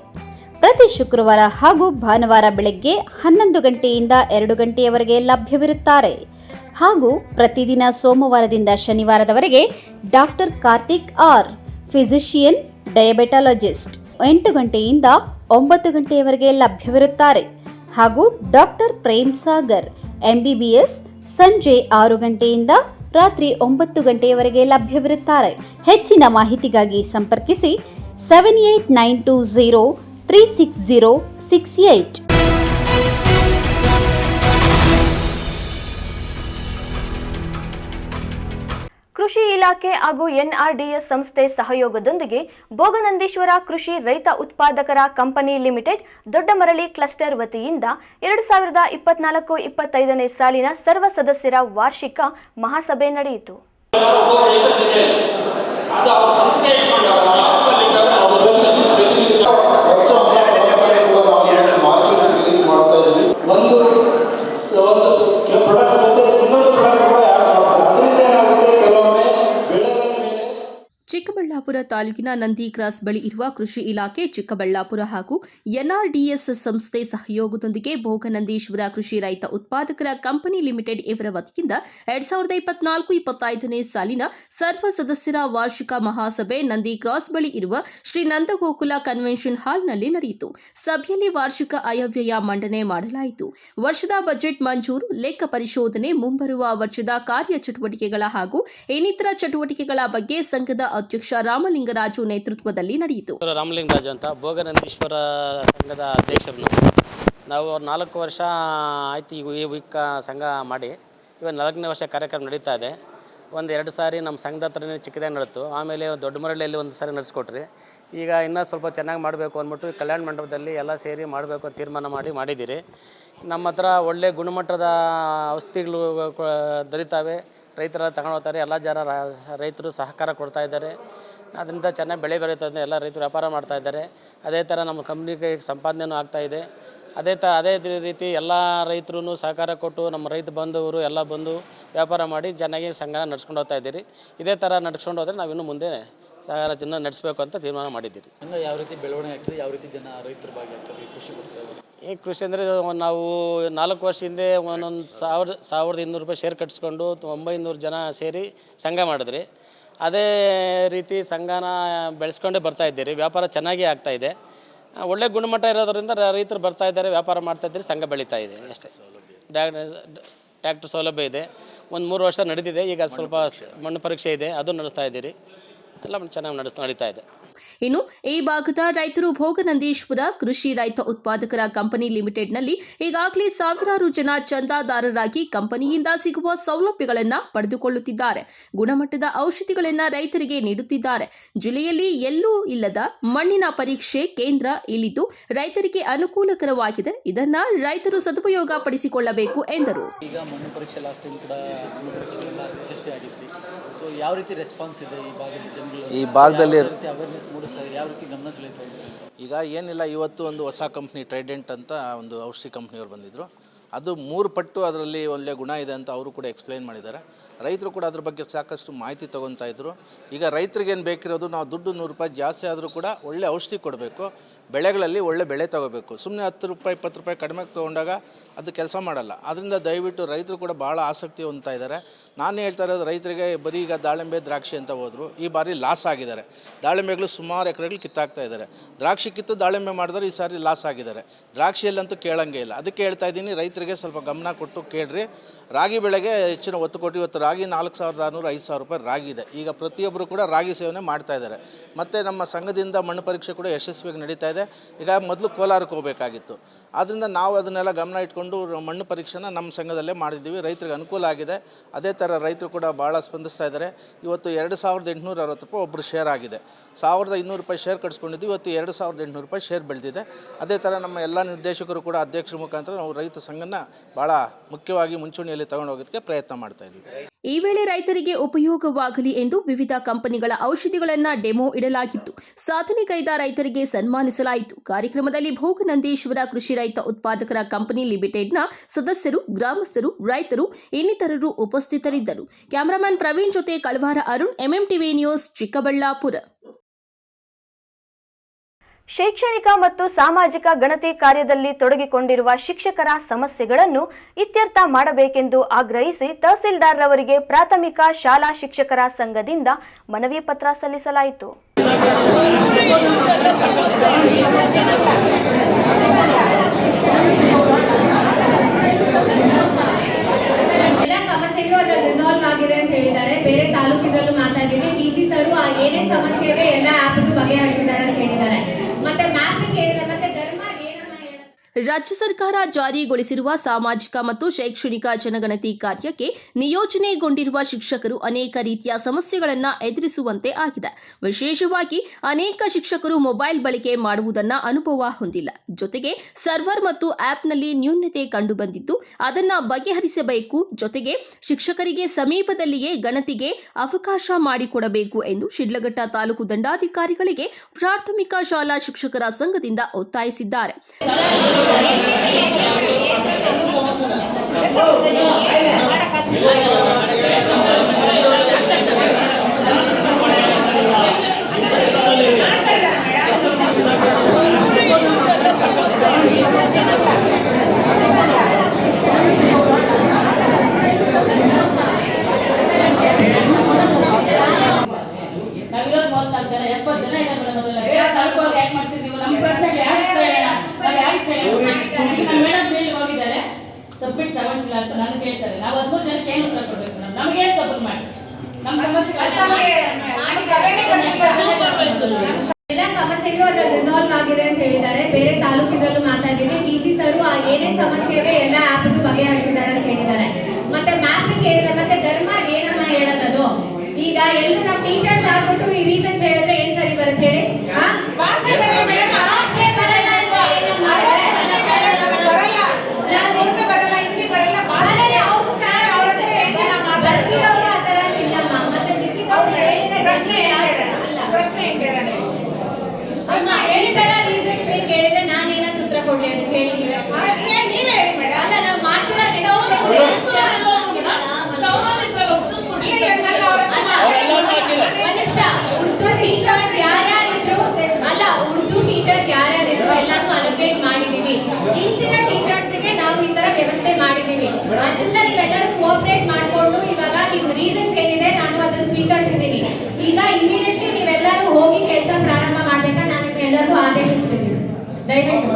ಪ್ರತಿ ಶುಕ್ರವಾರ ಹಾಗೂ ಭಾನುವಾರ ಬೆಳಗ್ಗೆ 11 ಗಂಟೆಯಿಂದ 2 ಗಂಟೆಯವರೆಗೆ ಲಭ್ಯವಿರುತ್ತಾರೆ. ಹಾಗೂ ಪ್ರತಿದಿನ ಸೋಮವಾರದಿಂದ ಶನಿವಾರದವರೆಗೆ ಡಾಕ್ಟರ್ ಕಾರ್ತಿಕ್ ಆರ್, ಫಿಸಿಷಿಯನ್, ಡಯಾಬೆಟಾಲಜಿಸ್ಟ್ 8 ಗಂಟೆಯಿಂದ 9 ಗಂಟೆಯವರೆಗೆ ಲಭ್ಯವಿರುತ್ತಾರೆ. ಹಾಗೂ ಡಾಕ್ಟರ್ ಪ್ರೇಮ್ ಸಾಗರ್, MBBS, ಸಂಜೆ 6 ಗಂಟೆಯಿಂದ ರಾತ್ರಿ 9 ಗಂಟೆಯವರೆಗೆ ಲಭ್ಯವಿರುತ್ತಾರೆ. ಹೆಚ್ಚಿನ ಮಾಹಿತಿಗಾಗಿ ಸಂಪರ್ಕಿಸಿ 7892036068. ಕೃಷಿ ಇಲಾಖೆ ಹಾಗೂ NRDS ಸಂಸ್ಥೆ ಸಹಯೋಗದೊಂದಿಗೆ ಭೋಗನಂದೀಶ್ವರ ಕೃಷಿ ರೈತ ಉತ್ಪಾದಕರ ಕಂಪನಿ ಲಿಮಿಟೆಡ್ ದೊಡ್ಡಮರಳಿ ಕ್ಲಸ್ಟರ್ ವತಿಯಿಂದ 2024-25ನೇ ಸಾಲಿನ ಸರ್ವ ಸದಸ್ಯರ ವಾರ್ಷಿಕ ಮಹಾಸಭೆ ನಡೆಯಿತು. ಚಿಕ್ಕಬಳ್ಳಾಪುರ ತಾಲೂಕಿನ ನಂದಿ ಕ್ರಾಸ್ ಬಳಿ ಇರುವ ಕೃಷಿ ಇಲಾಖೆ ಚಿಕ್ಕಬಳ್ಳಾಪುರ ಹಾಗೂ ಎನ್ಆರ್ಡಿಎಸ್ ಸಂಸ್ಥೆ ಸಹಯೋಗದೊಂದಿಗೆ ಭೋಗನಂದೀಶ್ವರ ಕೃಷಿ ರೈತ ಉತ್ಪಾದಕರ ಕಂಪನಿ ಲಿಮಿಟೆಡ್ ಇವರ ವತಿಯಿಂದ 2024-25ನೇ ಸಾಲಿನ ಸರ್ವ ಸದಸ್ಯರ ವಾರ್ಷಿಕ ಮಹಾಸಭೆ ನಂದಿ ಕ್ರಾಸ್ ಬಳಿ ಇರುವ ಶ್ರೀ ನಂದಗೋಕುಲ ಕನ್ವೆನ್ಷನ್ ಹಾಲ್ನಲ್ಲಿ ನಡೆಯಿತು. ಸಭೆಯಲ್ಲಿ ವಾರ್ಷಿಕ ಆಯವ್ಯಯ ಮಂಡನೆ ಮಾಡಲಾಯಿತು. ವರ್ಷದ ಬಜೆಟ್ ಮಂಜೂರು, ಲೆಕ್ಕ ಪರಿಶೋಧನೆ, ಮುಂಬರುವ ವರ್ಷದ ಕಾರ್ಯಚಟುವಟಿಕೆಗಳ ಹಾಗೂ ಇನ್ನಿತರ ಚಟುವಟಿಕೆಗಳ ಬಗ್ಗೆ ಸಂಘದ ಅಧ್ಯಕ್ಷ ರಾಮಲಿಂಗರಾಜು ನೇತೃತ್ವದಲ್ಲಿ ನಡೆಯಿತು. ರಾಮಲಿಂಗರಾಜು ಅಂತ ಭೋಗನಂದೀಶ್ವರ ಸಂಘದ ಅಧ್ಯಕ್ಷರು. ನಾವು 4 ವರ್ಷ ಆಯ್ತು ಈ ವೀಕ್ ಸಂಘ ಮಾಡಿ, ಇವಾಗ 4ನೇ ವರ್ಷ ಕಾರ್ಯಕ್ರಮ ನಡೀತಾ ಇದೆ. 1-2 ಸಾರಿ ನಮ್ಮ ಸಂಘದ ಹತ್ರನೇ ಚಿಕ್ಕದಾಗಿ ನಡೆಯಿತು. ಆಮೇಲೆ ದೊಡ್ಡ ಮರಳಿಯಲ್ಲಿ 1 ಸಾರಿ ನಡೆಸ್ಕೊಟ್ರಿ. ಈಗ ಇನ್ನೂ ಸ್ವಲ್ಪ ಚೆನ್ನಾಗಿ ಮಾಡಬೇಕು ಅಂದ್ಬಿಟ್ಟು ಕಲ್ಯಾಣ ಮಂಟಪದಲ್ಲಿ ಎಲ್ಲ ಸೇರಿ ಮಾಡಬೇಕು ಅಂತ ತೀರ್ಮಾನ ಮಾಡಿದ್ದೀರಿ. ನಮ್ಮ ಹತ್ರ ಒಳ್ಳೆ ಗುಣಮಟ್ಟದ ಔಷಧಿಗಳು ದೊರೀತಾವೆ. ರೈತರ ತಗೊಂಡೋಗ್ತಾರೆ. ಎಲ್ಲ ರೈತರು ಸಹಕಾರ ಕೊಡ್ತಾ ಇದ್ದಾರೆ. ಅದರಿಂದ ಚೆನ್ನಾಗಿ ಬೆಳೆ ಬರೀತದೆ. ಎಲ್ಲ ರೈತರು ವ್ಯಾಪಾರ ಮಾಡ್ತಾ ಇದ್ದಾರೆ. ಅದೇ ಥರ ನಮ್ಮ ಕಂಪ್ನಿಗೆ ಸಂಪಾದನೆಯೂ ಆಗ್ತಾಯಿದೆ. ಅದೇ ರೀತಿ ಎಲ್ಲ ರೈತರು ಸಹಕಾರ ಕೊಟ್ಟು ನಮ್ಮ ರೈತ ಬಂಧುವರು ಎಲ್ಲ ಬಂದು ವ್ಯಾಪಾರ ಮಾಡಿ ಚೆನ್ನಾಗಿ ಸಂಘನ ನಡ್ಸ್ಕೊಂಡು ಹೋಗ್ತಾ ಇದ್ದೀರಿ. ಇದೇ ಥರ ನಡ್ಸ್ಕೊಂಡು ಹೋದರೆ ನಾವಿನ್ನು ಮುಂದೆ ಸಹಕಾರ ಜನ ನಡೆಸಬೇಕು ಅಂತ ತೀರ್ಮಾನ ಮಾಡಿದ್ದೀರಿ. ಇನ್ನು ಯಾವ ರೀತಿ ಬೆಳವಣಿಗೆ ಆಗ್ತದೆ, ಯಾವ ರೀತಿ ಜನ ರೈತರ ಭಾಗ ಆಗ್ತದೆ ಕೃಷಿ ಕೊಡ್ತಾರೆ? ಈ ಕೃಷಿ ಅಂದರೆ ನಾವು 4 ವರ್ಷ ಹಿಂದೆ 1,200 ರೂಪಾಯಿ ಶೇರ್ ಕಟ್ಟಿಸ್ಕೊಂಡು 900 ಜನ ಸೇರಿ ಸಂಘ ಮಾಡಿದ್ರಿ. ಅದೇ ರೀತಿ ಸಂಘನ ಬೆಳೆಸ್ಕೊಂಡೇ ಬರ್ತಾ ಇದ್ದೀರಿ. ವ್ಯಾಪಾರ ಚೆನ್ನಾಗಿ ಆಗ್ತಾಯಿದೆ. ಒಳ್ಳೆ ಗುಣಮಟ್ಟ ಇರೋದರಿಂದ ರೈತರು ಬರ್ತಾ ಇದ್ದಾರೆ, ವ್ಯಾಪಾರ ಮಾಡ್ತಾ ಇದ್ದೀರಿ, ಸಂಘ ಬೆಳೀತಾ ಇದೆ ಅಷ್ಟೇ. ಟ್ರ್ಯಾಕ್ಟರ್ ಸೌಲಭ್ಯ ಇದೆ. 3 ವರ್ಷ ನಡೆದಿದೆ. ಈಗ ಸ್ವಲ್ಪ ಮಣ್ಣು ಪರೀಕ್ಷೆ ಇದೆ, ಅದು ನಡೆಸ್ತಾ ಇದ್ದೀರಿ. ಎಲ್ಲ ಚೆನ್ನಾಗಿ ನಡೀತಾ ಇದೆ. ಇನ್ನು ಈ ಭಾಗದ ರೈತರು ಭೋಗನಂದೀಶ್ವರ ಕೃಷಿ ರೈತ ಉತ್ಪಾದಕರ ಕಂಪನಿ ಲಿಮಿಟೆಡ್ನಲ್ಲಿ ಈಗಾಗಲೇ ಸಾವಿರಾರು ಜನ ಚಂದಾದಾರರಾಗಿ ಕಂಪನಿಯಿಂದ ಸಿಗುವ ಸೌಲಭ್ಯಗಳನ್ನು ಪಡೆದುಕೊಳ್ಳುತ್ತಿದ್ದಾರೆ. ಗುಣಮಟ್ಟದ ಔಷಧಿಗಳನ್ನು ರೈತರಿಗೆ ನೀಡುತ್ತಿದ್ದಾರೆ. ಜಿಲ್ಲೆಯಲ್ಲಿ ಎಲ್ಲೂ ಇಲ್ಲದ ಮಣ್ಣಿನ ಪರೀಕ್ಷೆ ಕೇಂದ್ರ ಇಲ್ಲಿದ್ದು ರೈತರಿಗೆ ಅನುಕೂಲಕರವಾಗಿದೆ. ಇದನ್ನ ರೈತರು ಸದುಪಯೋಗ ಪಡಿಸಿಕೊಳ್ಳಬೇಕು ಎಂದರು. ಈಗ ಮಣ್ಣು ಪರೀಕ್ಷೆ ಲಾಸ್ಟ್ ಟೈಮ್ ಕೂಡ ಯಶಸ್ವಿಯಾಗಿತ್ತು. ಸೊ ಯಾವ ರೀತಿ ರೆಸ್ಪಾನ್ಸ್ ಇದೆ ಈ ಭಾಗದ ಜನಗಳು? ಈ ಭಾಗದಲ್ಲಿ ಅವೇರ್ನೆಸ್ ಮೂಡಿಸ್ತಾ ಇದೆ, ಯಾವ ರೀತಿ ಗಮನ ಸೆಳೀತಾ ಇದೆ? ಈಗ ಏನಿಲ್ಲ, ಇವತ್ತು ಒಂದು ಹೊಸ ಕಂಪ್ನಿ ಟ್ರೈಡೆಂಟ್ ಅಂತ ಒಂದು ಔಷಧಿ ಕಂಪ್ನಿಯವರು ಬಂದಿದ್ದರು. ಅದು 3 ಪಟ್ಟು ಅದರಲ್ಲಿ ಒಳ್ಳೆಯ ಗುಣ ಇದೆ ಅಂತ ಅವರು ಕೂಡ ಎಕ್ಸ್ಪ್ಲೈನ್ ಮಾಡಿದ್ದಾರೆ. ರೈತರು ಕೂಡ ಅದ್ರ ಬಗ್ಗೆ ಸಾಕಷ್ಟು ಮಾಹಿತಿ ತೊಗೊತಾ ಇದ್ದರು. ಈಗ ರೈತರಿಗೇನು ಬೇಕಿರೋದು, ನಾವು ದುಡ್ಡು 100 ರೂಪಾಯಿ ಜಾಸ್ತಿ ಆದರೂ ಕೂಡ ಒಳ್ಳೆ ಔಷಧಿ ಕೊಡಬೇಕು, ಬೆಳೆಗಳಲ್ಲಿ ಒಳ್ಳೆ ಬೆಳೆ ತೊಗೋಬೇಕು. ಸುಮ್ಮನೆ 10 ರೂಪಾಯಿ 20 ರೂಪಾಯಿ ಕಡಿಮೆ ತೊಗೊಂಡಾಗ ಅದು ಕೆಲಸ ಮಾಡಲ್ಲ. ಅದರಿಂದ ದಯವಿಟ್ಟು ರೈತರು ಕೂಡ ಭಾಳ ಆಸಕ್ತಿ ಹೊಂದ್ತಾ ಇದ್ದಾರೆ. ನಾನು ಹೇಳ್ತಾ ಇರೋದು ರೈತರಿಗೆ, ಬರೀ ಈಗ ದಾಳಿಂಬೆ ದ್ರಾಕ್ಷಿ ಅಂತ ಹೋದರು, ಈ ಬಾರಿ ಲಾಸ್ ಆಗಿದ್ದಾರೆ. ದಾಳಿಂಬೆಗಳು ಸುಮಾರು ಎಕರೆಗಳು ಕಿತ್ತಾಗ್ತಾ ಇದ್ದಾರೆ. ದ್ರಾಕ್ಷಿ ಕಿತ್ತು ದಾಳಿಂಬೆ ಮಾಡಿದ್ರೆ ಈ ಸಾರಿ ಲಾಸ್ ಆಗಿದ್ದಾರೆ. ದ್ರಾಕ್ಷಿಯಲ್ಲಂತೂ ಕೇಳಂಗೆ ಇಲ್ಲ. ಅದಕ್ಕೆ ಹೇಳ್ತಾ ಇದ್ದೀನಿ, ರೈತರಿಗೆ ಸ್ವಲ್ಪ ಗಮನ ಕೊಟ್ಟು ಕೇಳ್ರಿ. ರಾಗಿ ಬೆಳೆಗೆ ಹೆಚ್ಚಿನ ಒತ್ತು ಕೊಟ್ಟು, ಇವತ್ತು ರಾಗಿ 4,600 5,000 ರೂಪಾಯಿ ರಾಗಿ ಇದೆ. ಈಗ ಪ್ರತಿಯೊಬ್ಬರು ಕೂಡ ರಾಗಿ ಸೇವನೆ ಮಾಡ್ತಾ ಇದ್ದಾರೆ. ಮತ್ತು ನಮ್ಮ ಸಂಘದಿಂದ ಮಣ್ಣು ಪರೀಕ್ಷೆ ಕೂಡ ಯಶಸ್ವಿಯಾಗಿ ನಡೀತಾ ಇದೆ. ಈಗ ಮೊದಲು ಕೋಲಾರಕ್ಕೆ ಹೋಗಬೇಕಾಗಿತ್ತು. ಆದ್ದರಿಂದ ನಾವು ಅದನ್ನೆಲ್ಲ ಗಮನ ಇಟ್ಕೊಂಡು ಮಣ್ಣು ಪರೀಕ್ಷೆನ ನಮ್ಮ ಸಂಘದಲ್ಲೇ ಮಾಡಿದ್ದೀವಿ. ರೈತರಿಗೆ ಅನುಕೂಲ ಆಗಿದೆ. ಅದೇ ಥರ ರೈತರು ಕೂಡ ಭಾಳ ಸ್ಪಂದಿಸ್ತಾ ಇದ್ದಾರೆ. ಇವತ್ತು 2,860 ರೂಪಾಯಿ ಒಬ್ಬರು ಶೇರ್ ಆಗಿದೆ. 1,200 ರೂಪಾಯಿ ಶೇರ್ ಕಟ್ಸ್ಕೊಂಡಿದ್ದು ಇವತ್ತು 2,800 ರೂಪಾಯಿ ಶೇರ್ ಬೆಳೆದಿದೆ. ಅದೇ ಥರ ನಮ್ಮ ಎಲ್ಲ ನಿರ್ದೇಶಕರು ಕೂಡ ಅಧ್ಯಕ್ಷರ ಮುಖಾಂತರ ನಾವು ರೈತ ಸಂಘನ ಭಾಳ ಮುಖ್ಯವಾಗಿ ಮುಂಚೂಣಿಯಲ್ಲಿ ತಗೊಂಡು ಹೋಗೋದಕ್ಕೆ ಪ್ರಯತ್ನ ಮಾಡ್ತಾ ಇದ್ದೀವಿ. ಈ ವೇಳೆ ರೈತರಿಗೆ ಉಪಯೋಗವಾಗಲಿ ಎಂದು ವಿವಿಧ ಕಂಪನಿಗಳ ಔಷಧಿಗಳನ್ನು ಡೆಮೋ ಇಡಲಾಗಿತ್ತು. ಸಾಧನೆಗೈದ ರೈತರಿಗೆ ಸನ್ಮಾನಿಸಲಾಯಿತು. ಕಾರ್ಯಕ್ರಮದಲ್ಲಿ ಭೋಗನಂದೀಶ್ವರ ಕೃಷಿ ರೈತ ಉತ್ಪಾದಕರ ಕಂಪನಿ ಲಿಮಿಟೆಡ್ನ ಸದಸ್ಯರು, ಗ್ರಾಮಸ್ಥರು, ರೈತರು ಇನ್ನಿತರರು ಉಪಸ್ಥಿತರಿದ್ದರು. ಕ್ಯಾಮರಾಮನ್ ಪ್ರವೀಣ್ ಜೊತೆ ಕಳವಾರ ಅರುಣ್, ಎಂಎಂಟಿವಿ ನ್ಯೂಸ್, ಚಿಕ್ಕಬಳ್ಳಾಪುರ. ಶೈಕ್ಷಣಿಕ ಮತ್ತು ಸಾಮಾಜಿಕ ಗಣತಿ ಕಾರ್ಯದಲ್ಲಿ ತೊಡಗಿಕೊಂಡಿರುವ ಶಿಕ್ಷಕರ ಸಮಸ್ಯೆಗಳನ್ನು ಇತ್ಯರ್ಥ ಮಾಡಬೇಕೆಂದು ಆಗ್ರಹಿಸಿ ತಹಸೀಲ್ದಾರ್ರವರಿಗೆ ಪ್ರಾಥಮಿಕ ಶಾಲಾ ಶಿಕ್ಷಕರ ಸಂಘದಿಂದ ಮನವಿ ಪತ್ರ ಸಲ್ಲಿಸಲಾಯಿತು. ಎಲ್ಲ ಸಮಸ್ಯೆಗಳು ಅದರಲ್ಲಿ ರಿಸಾಲ್ವ್ ಆಗಿದೆ ಅಂತ ಹೇಳಿದ್ದಾರೆ. ಬೇರೆ ತಾಲೂಕಿನಲ್ಲೂ ಮಾತಾಡಿದ್ದೀನಿ. ಡಿಸಿ ಸರ್ ಏನೇನು ಸಮಸ್ಯೆ ಇದೆ ಎಲ್ಲ ಆ್ಯಪ್ಗೂ ಬಗೆಹರಿಸಿದ್ದಾರೆ ಅಂತ ಹೇಳಿದ್ದಾರೆ. ಮತ್ತೆ ಮ್ಯಾಪಿಂಗ್ ಏನಿದೆ, ಮತ್ತೆ ಧರ್ಮ ರಾಜ್ಯ ಸರ್ಕಾರ ಜಾರಿಗೊಳಿಸಿರುವ ಸಾಮಾಜಿಕ ಮತ್ತು ಶೈಕ್ಷಣಿಕ ಜನಗಣತಿ ಕಾರ್ಯಕ್ಕೆ ನಿಯೋಜನೆಗೊಂಡಿರುವ ಶಿಕ್ಷಕರು ಅನೇಕ ರೀತಿಯ ಸಮಸ್ಯೆಗಳನ್ನು ಎದುರಿಸುವಂತೆ ಆಗಿದೆ. ವಿಶೇಷವಾಗಿ ಅನೇಕ ಶಿಕ್ಷಕರು ಮೊಬೈಲ್ ಬಳಕೆ ಮಾಡುವುದನ್ನು ಅನುಭವ ಹೊಂದಿಲ್ಲ. ಜೊತೆಗೆ ಸರ್ವರ್ ಮತ್ತು ಆಪ್ನಲ್ಲಿ ನ್ಯೂನತೆ ಕಂಡುಬಂದಿದ್ದು ಅದನ್ನು ಬಗೆಹರಿಸಬೇಕು. ಜೊತೆಗೆ ಶಿಕ್ಷಕರಿಗೆ ಸಮೀಪದಲ್ಲಿಯೇ ಗಣತಿಗೆ ಅವಕಾಶ ಮಾಡಿಕೊಡಬೇಕು ಎಂದು ಶಿಡ್ಲಘಟ್ಟ ತಾಲೂಕು ದಂಡಾಧಿಕಾರಿಗಳಿಗೆ ಪ್ರಾಥಮಿಕ ಶಾಲಾ ಶಿಕ್ಷಕರ ಸಂಘದಿಂದ ಒತ್ತಾಯಿಸಿದ್ದಾರೆ. ಸಬ್ಮಿಟ್ ತಗೊಂಡಿಲ್ಲ ಅಂತ ನನಗೆ ಹೇಳ್ತಾರೆ. ನಾವು 13 ಜನಕ್ಕೆ ಏನು ಉತ್ತರ ಕೊಡ್ಬೇಕು ಮೇಡಮ್? ನಮಗೇನು ತಪ್ಪು ಮಾಡಿ ನಮ್ಮ ಸಮಸ್ಯೆ ಎಲ್ಲ ಸಮಸ್ಯೆಗಳು ಅದ್ರಲ್ಲಿ ರಿಸಾಲ್ವ್ ಆಗಿದೆ ಅಂತ ಹೇಳಿದ್ದಾರೆ. ಬೇರೆ ತಾಲೂಕಿನಲ್ಲೂ ಮಾತಾಡಿದ್ದೀನಿ. ಡಿಸಿ ಸರ್ ಏನೇನ್ ಸಮಸ್ಯೆ ಇದೆ ಎಲ್ಲ ಆಪ್ ಬಗೆಹರಿಸಿದ್ದಾರೆ ಅಂತ ಹೇಳಿದ್ದಾರೆ. ಮತ್ತೆ ಮ್ಯಾಥಿಕ್ ಹೇಳಿದೆ, ಮತ್ತೆ ಧರ್ಮ ಏನಮ್ಮ ಹೇಳೋದು? ಈಗ ಎಲ್ಲರೂ ನಾವು ಟೀಚರ್ಸ್ ಆಗ್ಬಿಟ್ಟು ಈ ರೀಸನ್ಸ್ ಹೇಳಿದ್ರೆ ಏನ್ ಸರಿ ಬರುತ್ತೆ ಹೇಳಿ? ಕೇಳಿದ್ರೆ ನಾನೇನಂತ ಉತ್ತರ ಕೊಡ್ಲಿ ಅಂತ ಕೇಳಿದ್ರೆ ಅಲ್ಲ ನಾವು ಮಾಡ್ತೀರಾ ಉರ್ದು ಟೀಚರ್ಸ್ ಯಾರ್ಯಾರಿದ್ರು ಅಲ್ಲ ಉರ್ದು ಟೀಚರ್ಸ್ ಯಾರ್ಯಾರಿದ್ರು ಎಲ್ಲಾನು ಅಲೋಕೇಟ್ ಮಾಡಿದೀವಿ. ಇಂದಿನ ಟೀಚರ್ಸ್ಗೆ ನಾವು ಈ ತರ ವ್ಯವಸ್ಥೆ ಮಾಡಿದೀವಿ. ಅದರಿಂದ ನೀವೆಲ್ಲರೂ ಕೋಆಪರೇಟ್ ಮಾಡ್ಕೊಂಡು ಇವಾಗ ನಿಮ್ ರೀಸನ್ಸ್ ಏನಿದೆ ನಾನು ಅದನ್ನ ಸ್ವೀಕರಿಸಿದೀನಿ. ಈಗ ಇಮಿಡಿಯೇಟ್ಲಿ ನೀವೆಲ್ಲರೂ ಹೋಗಿ ಕೆಲಸ ಪ್ರಾರಂಭ ಮಾಡ್ಬೇಕಾ ನಾನು ನಿಮ್ಮೆಲ್ಲರಿಗೂ ಆದೇಶಿಸ್ತಿದ್ದೀನಿ. ದಯವಿಟ್ಟು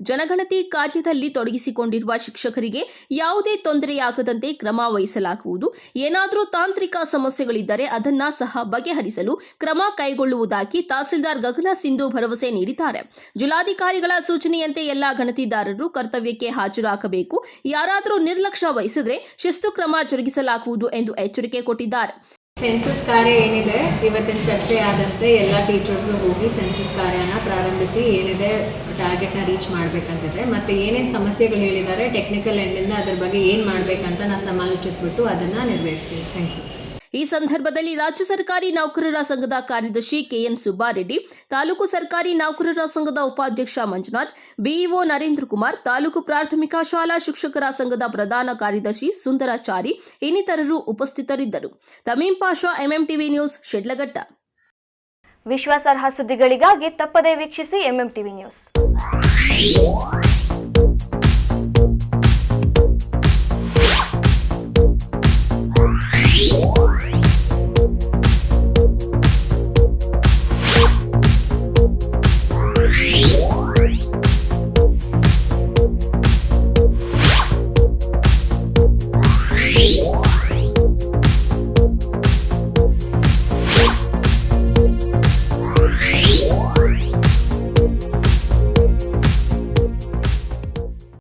ಜನಗಣತಿ ಕಾರ್ಯದಲ್ಲಿ ತೊಡಗಿಸಿಕೊಂಡಿರುವ ಶಿಕ್ಷಕರಿಗೆ ಯಾವುದೇ ತೊಂದರೆಯಾಗದಂತೆ ಕ್ರಮ ವಹಿಸಲಾಗುವುದು. ಏನಾದರೂ ತಾಂತ್ರಿಕ ಸಮಸ್ಯೆಗಳಿದ್ದರೆ ಅದನ್ನ ಸಹ ಬಗೆಹರಿಸಲು ಕ್ರಮ ಕೈಗೊಳ್ಳುವುದಾಗಿ ತಹಸೀಲ್ದಾರ್ ಗಗನ ಸಿಂಧು ಭರವಸೆ ನೀಡಿದ್ದಾರೆ. ಜಿಲ್ಲಾಧಿಕಾರಿಗಳ ಸೂಚನೆಯಂತೆ ಎಲ್ಲಾ ಗಣತಿದಾರರು ಕರ್ತವ್ಯಕ್ಕೆ ಹಾಜರಾಗಬೇಕು. ಯಾರಾದರೂ ನಿರ್ಲಕ್ಷ್ಯ ವಹಿಸಿದರೆ ಶಿಸ್ತು ಕ್ರಮ ಜರುಗಿಸಲಾಗುವುದು ಎಂದು ಎಚ್ಚರಿಕೆ ಕೊಟ್ಟಿದ್ದಾರೆ. ಸೆನ್ಸಸ್ ಕಾರ್ಯ ಏನಿದೆ ಇವತ್ತಿನ ಚರ್ಚೆ ಆದಂತೆ ಎಲ್ಲ ಟೀಚರ್ಸು ಹೋಗಿ ಸೆನ್ಸಸ್ ಕಾರ್ಯನ ಪ್ರಾರಂಭಿಸಿ ಏನಿದೆ ಟಾರ್ಗೆಟ್ನ ರೀಚ್ ಮಾಡಬೇಕಂತಿದೆ. ಮತ್ತು ಏನೇನು ಸಮಸ್ಯೆಗಳು ಹೇಳಿದ್ದಾರೆ ಟೆಕ್ನಿಕಲ್ ಎಂಡಿಂದ ಅದ್ರ ಬಗ್ಗೆ ಏನು ಮಾಡಬೇಕಂತ ನಾವು ಸಮಾಲೋಚಿಸ್ಬಿಟ್ಟು ಅದನ್ನು ನೆರವೇರಿಸ್ತೀವಿ. Thank you. ಈ ಸಂದರ್ಭದಲ್ಲಿ ರಾಜ್ಯ ಸರ್ಕಾರಿ ನೌಕರರ ಸಂಘದ ಕಾರ್ಯದರ್ಶಿ ಕೆಎನ್ ಸುಬ್ಬಾರೆಡ್ಡಿ, ತಾಲೂಕು ಸರ್ಕಾರಿ ನೌಕರರ ಸಂಘದ ಉಪಾಧ್ಯಕ್ಷ ಮಂಜುನಾಥ್, ಬಿಇಒ ನರೇಂದ್ರ ಕುಮಾರ್, ತಾಲೂಕು ಪ್ರಾಥಮಿಕ ಶಾಲಾ ಶಿಕ್ಷಕರ ಸಂಘದ ಪ್ರಧಾನ ಕಾರ್ಯದರ್ಶಿ ಸುಂದರಾಚಾರಿ ಇನ್ನಿತರರು ಉಪಸ್ಥಿತರಿದ್ದರು. ತಮೀಂ ಪಾಷಾ, ಎಂಎಂಟಿವಿ ನ್ಯೂಸ್, ಶಿಡ್ಲಘಟ್ಟ. ವಿಶ್ವಾಸಾರ್ಹ ಸುದ್ದಿಗಳಿಗಾಗಿ ತಪ್ಪದೇ ವೀಕ್ಷಿಸಿ ಎಂಎಂಟಿವಿ ನ್ಯೂಸ್.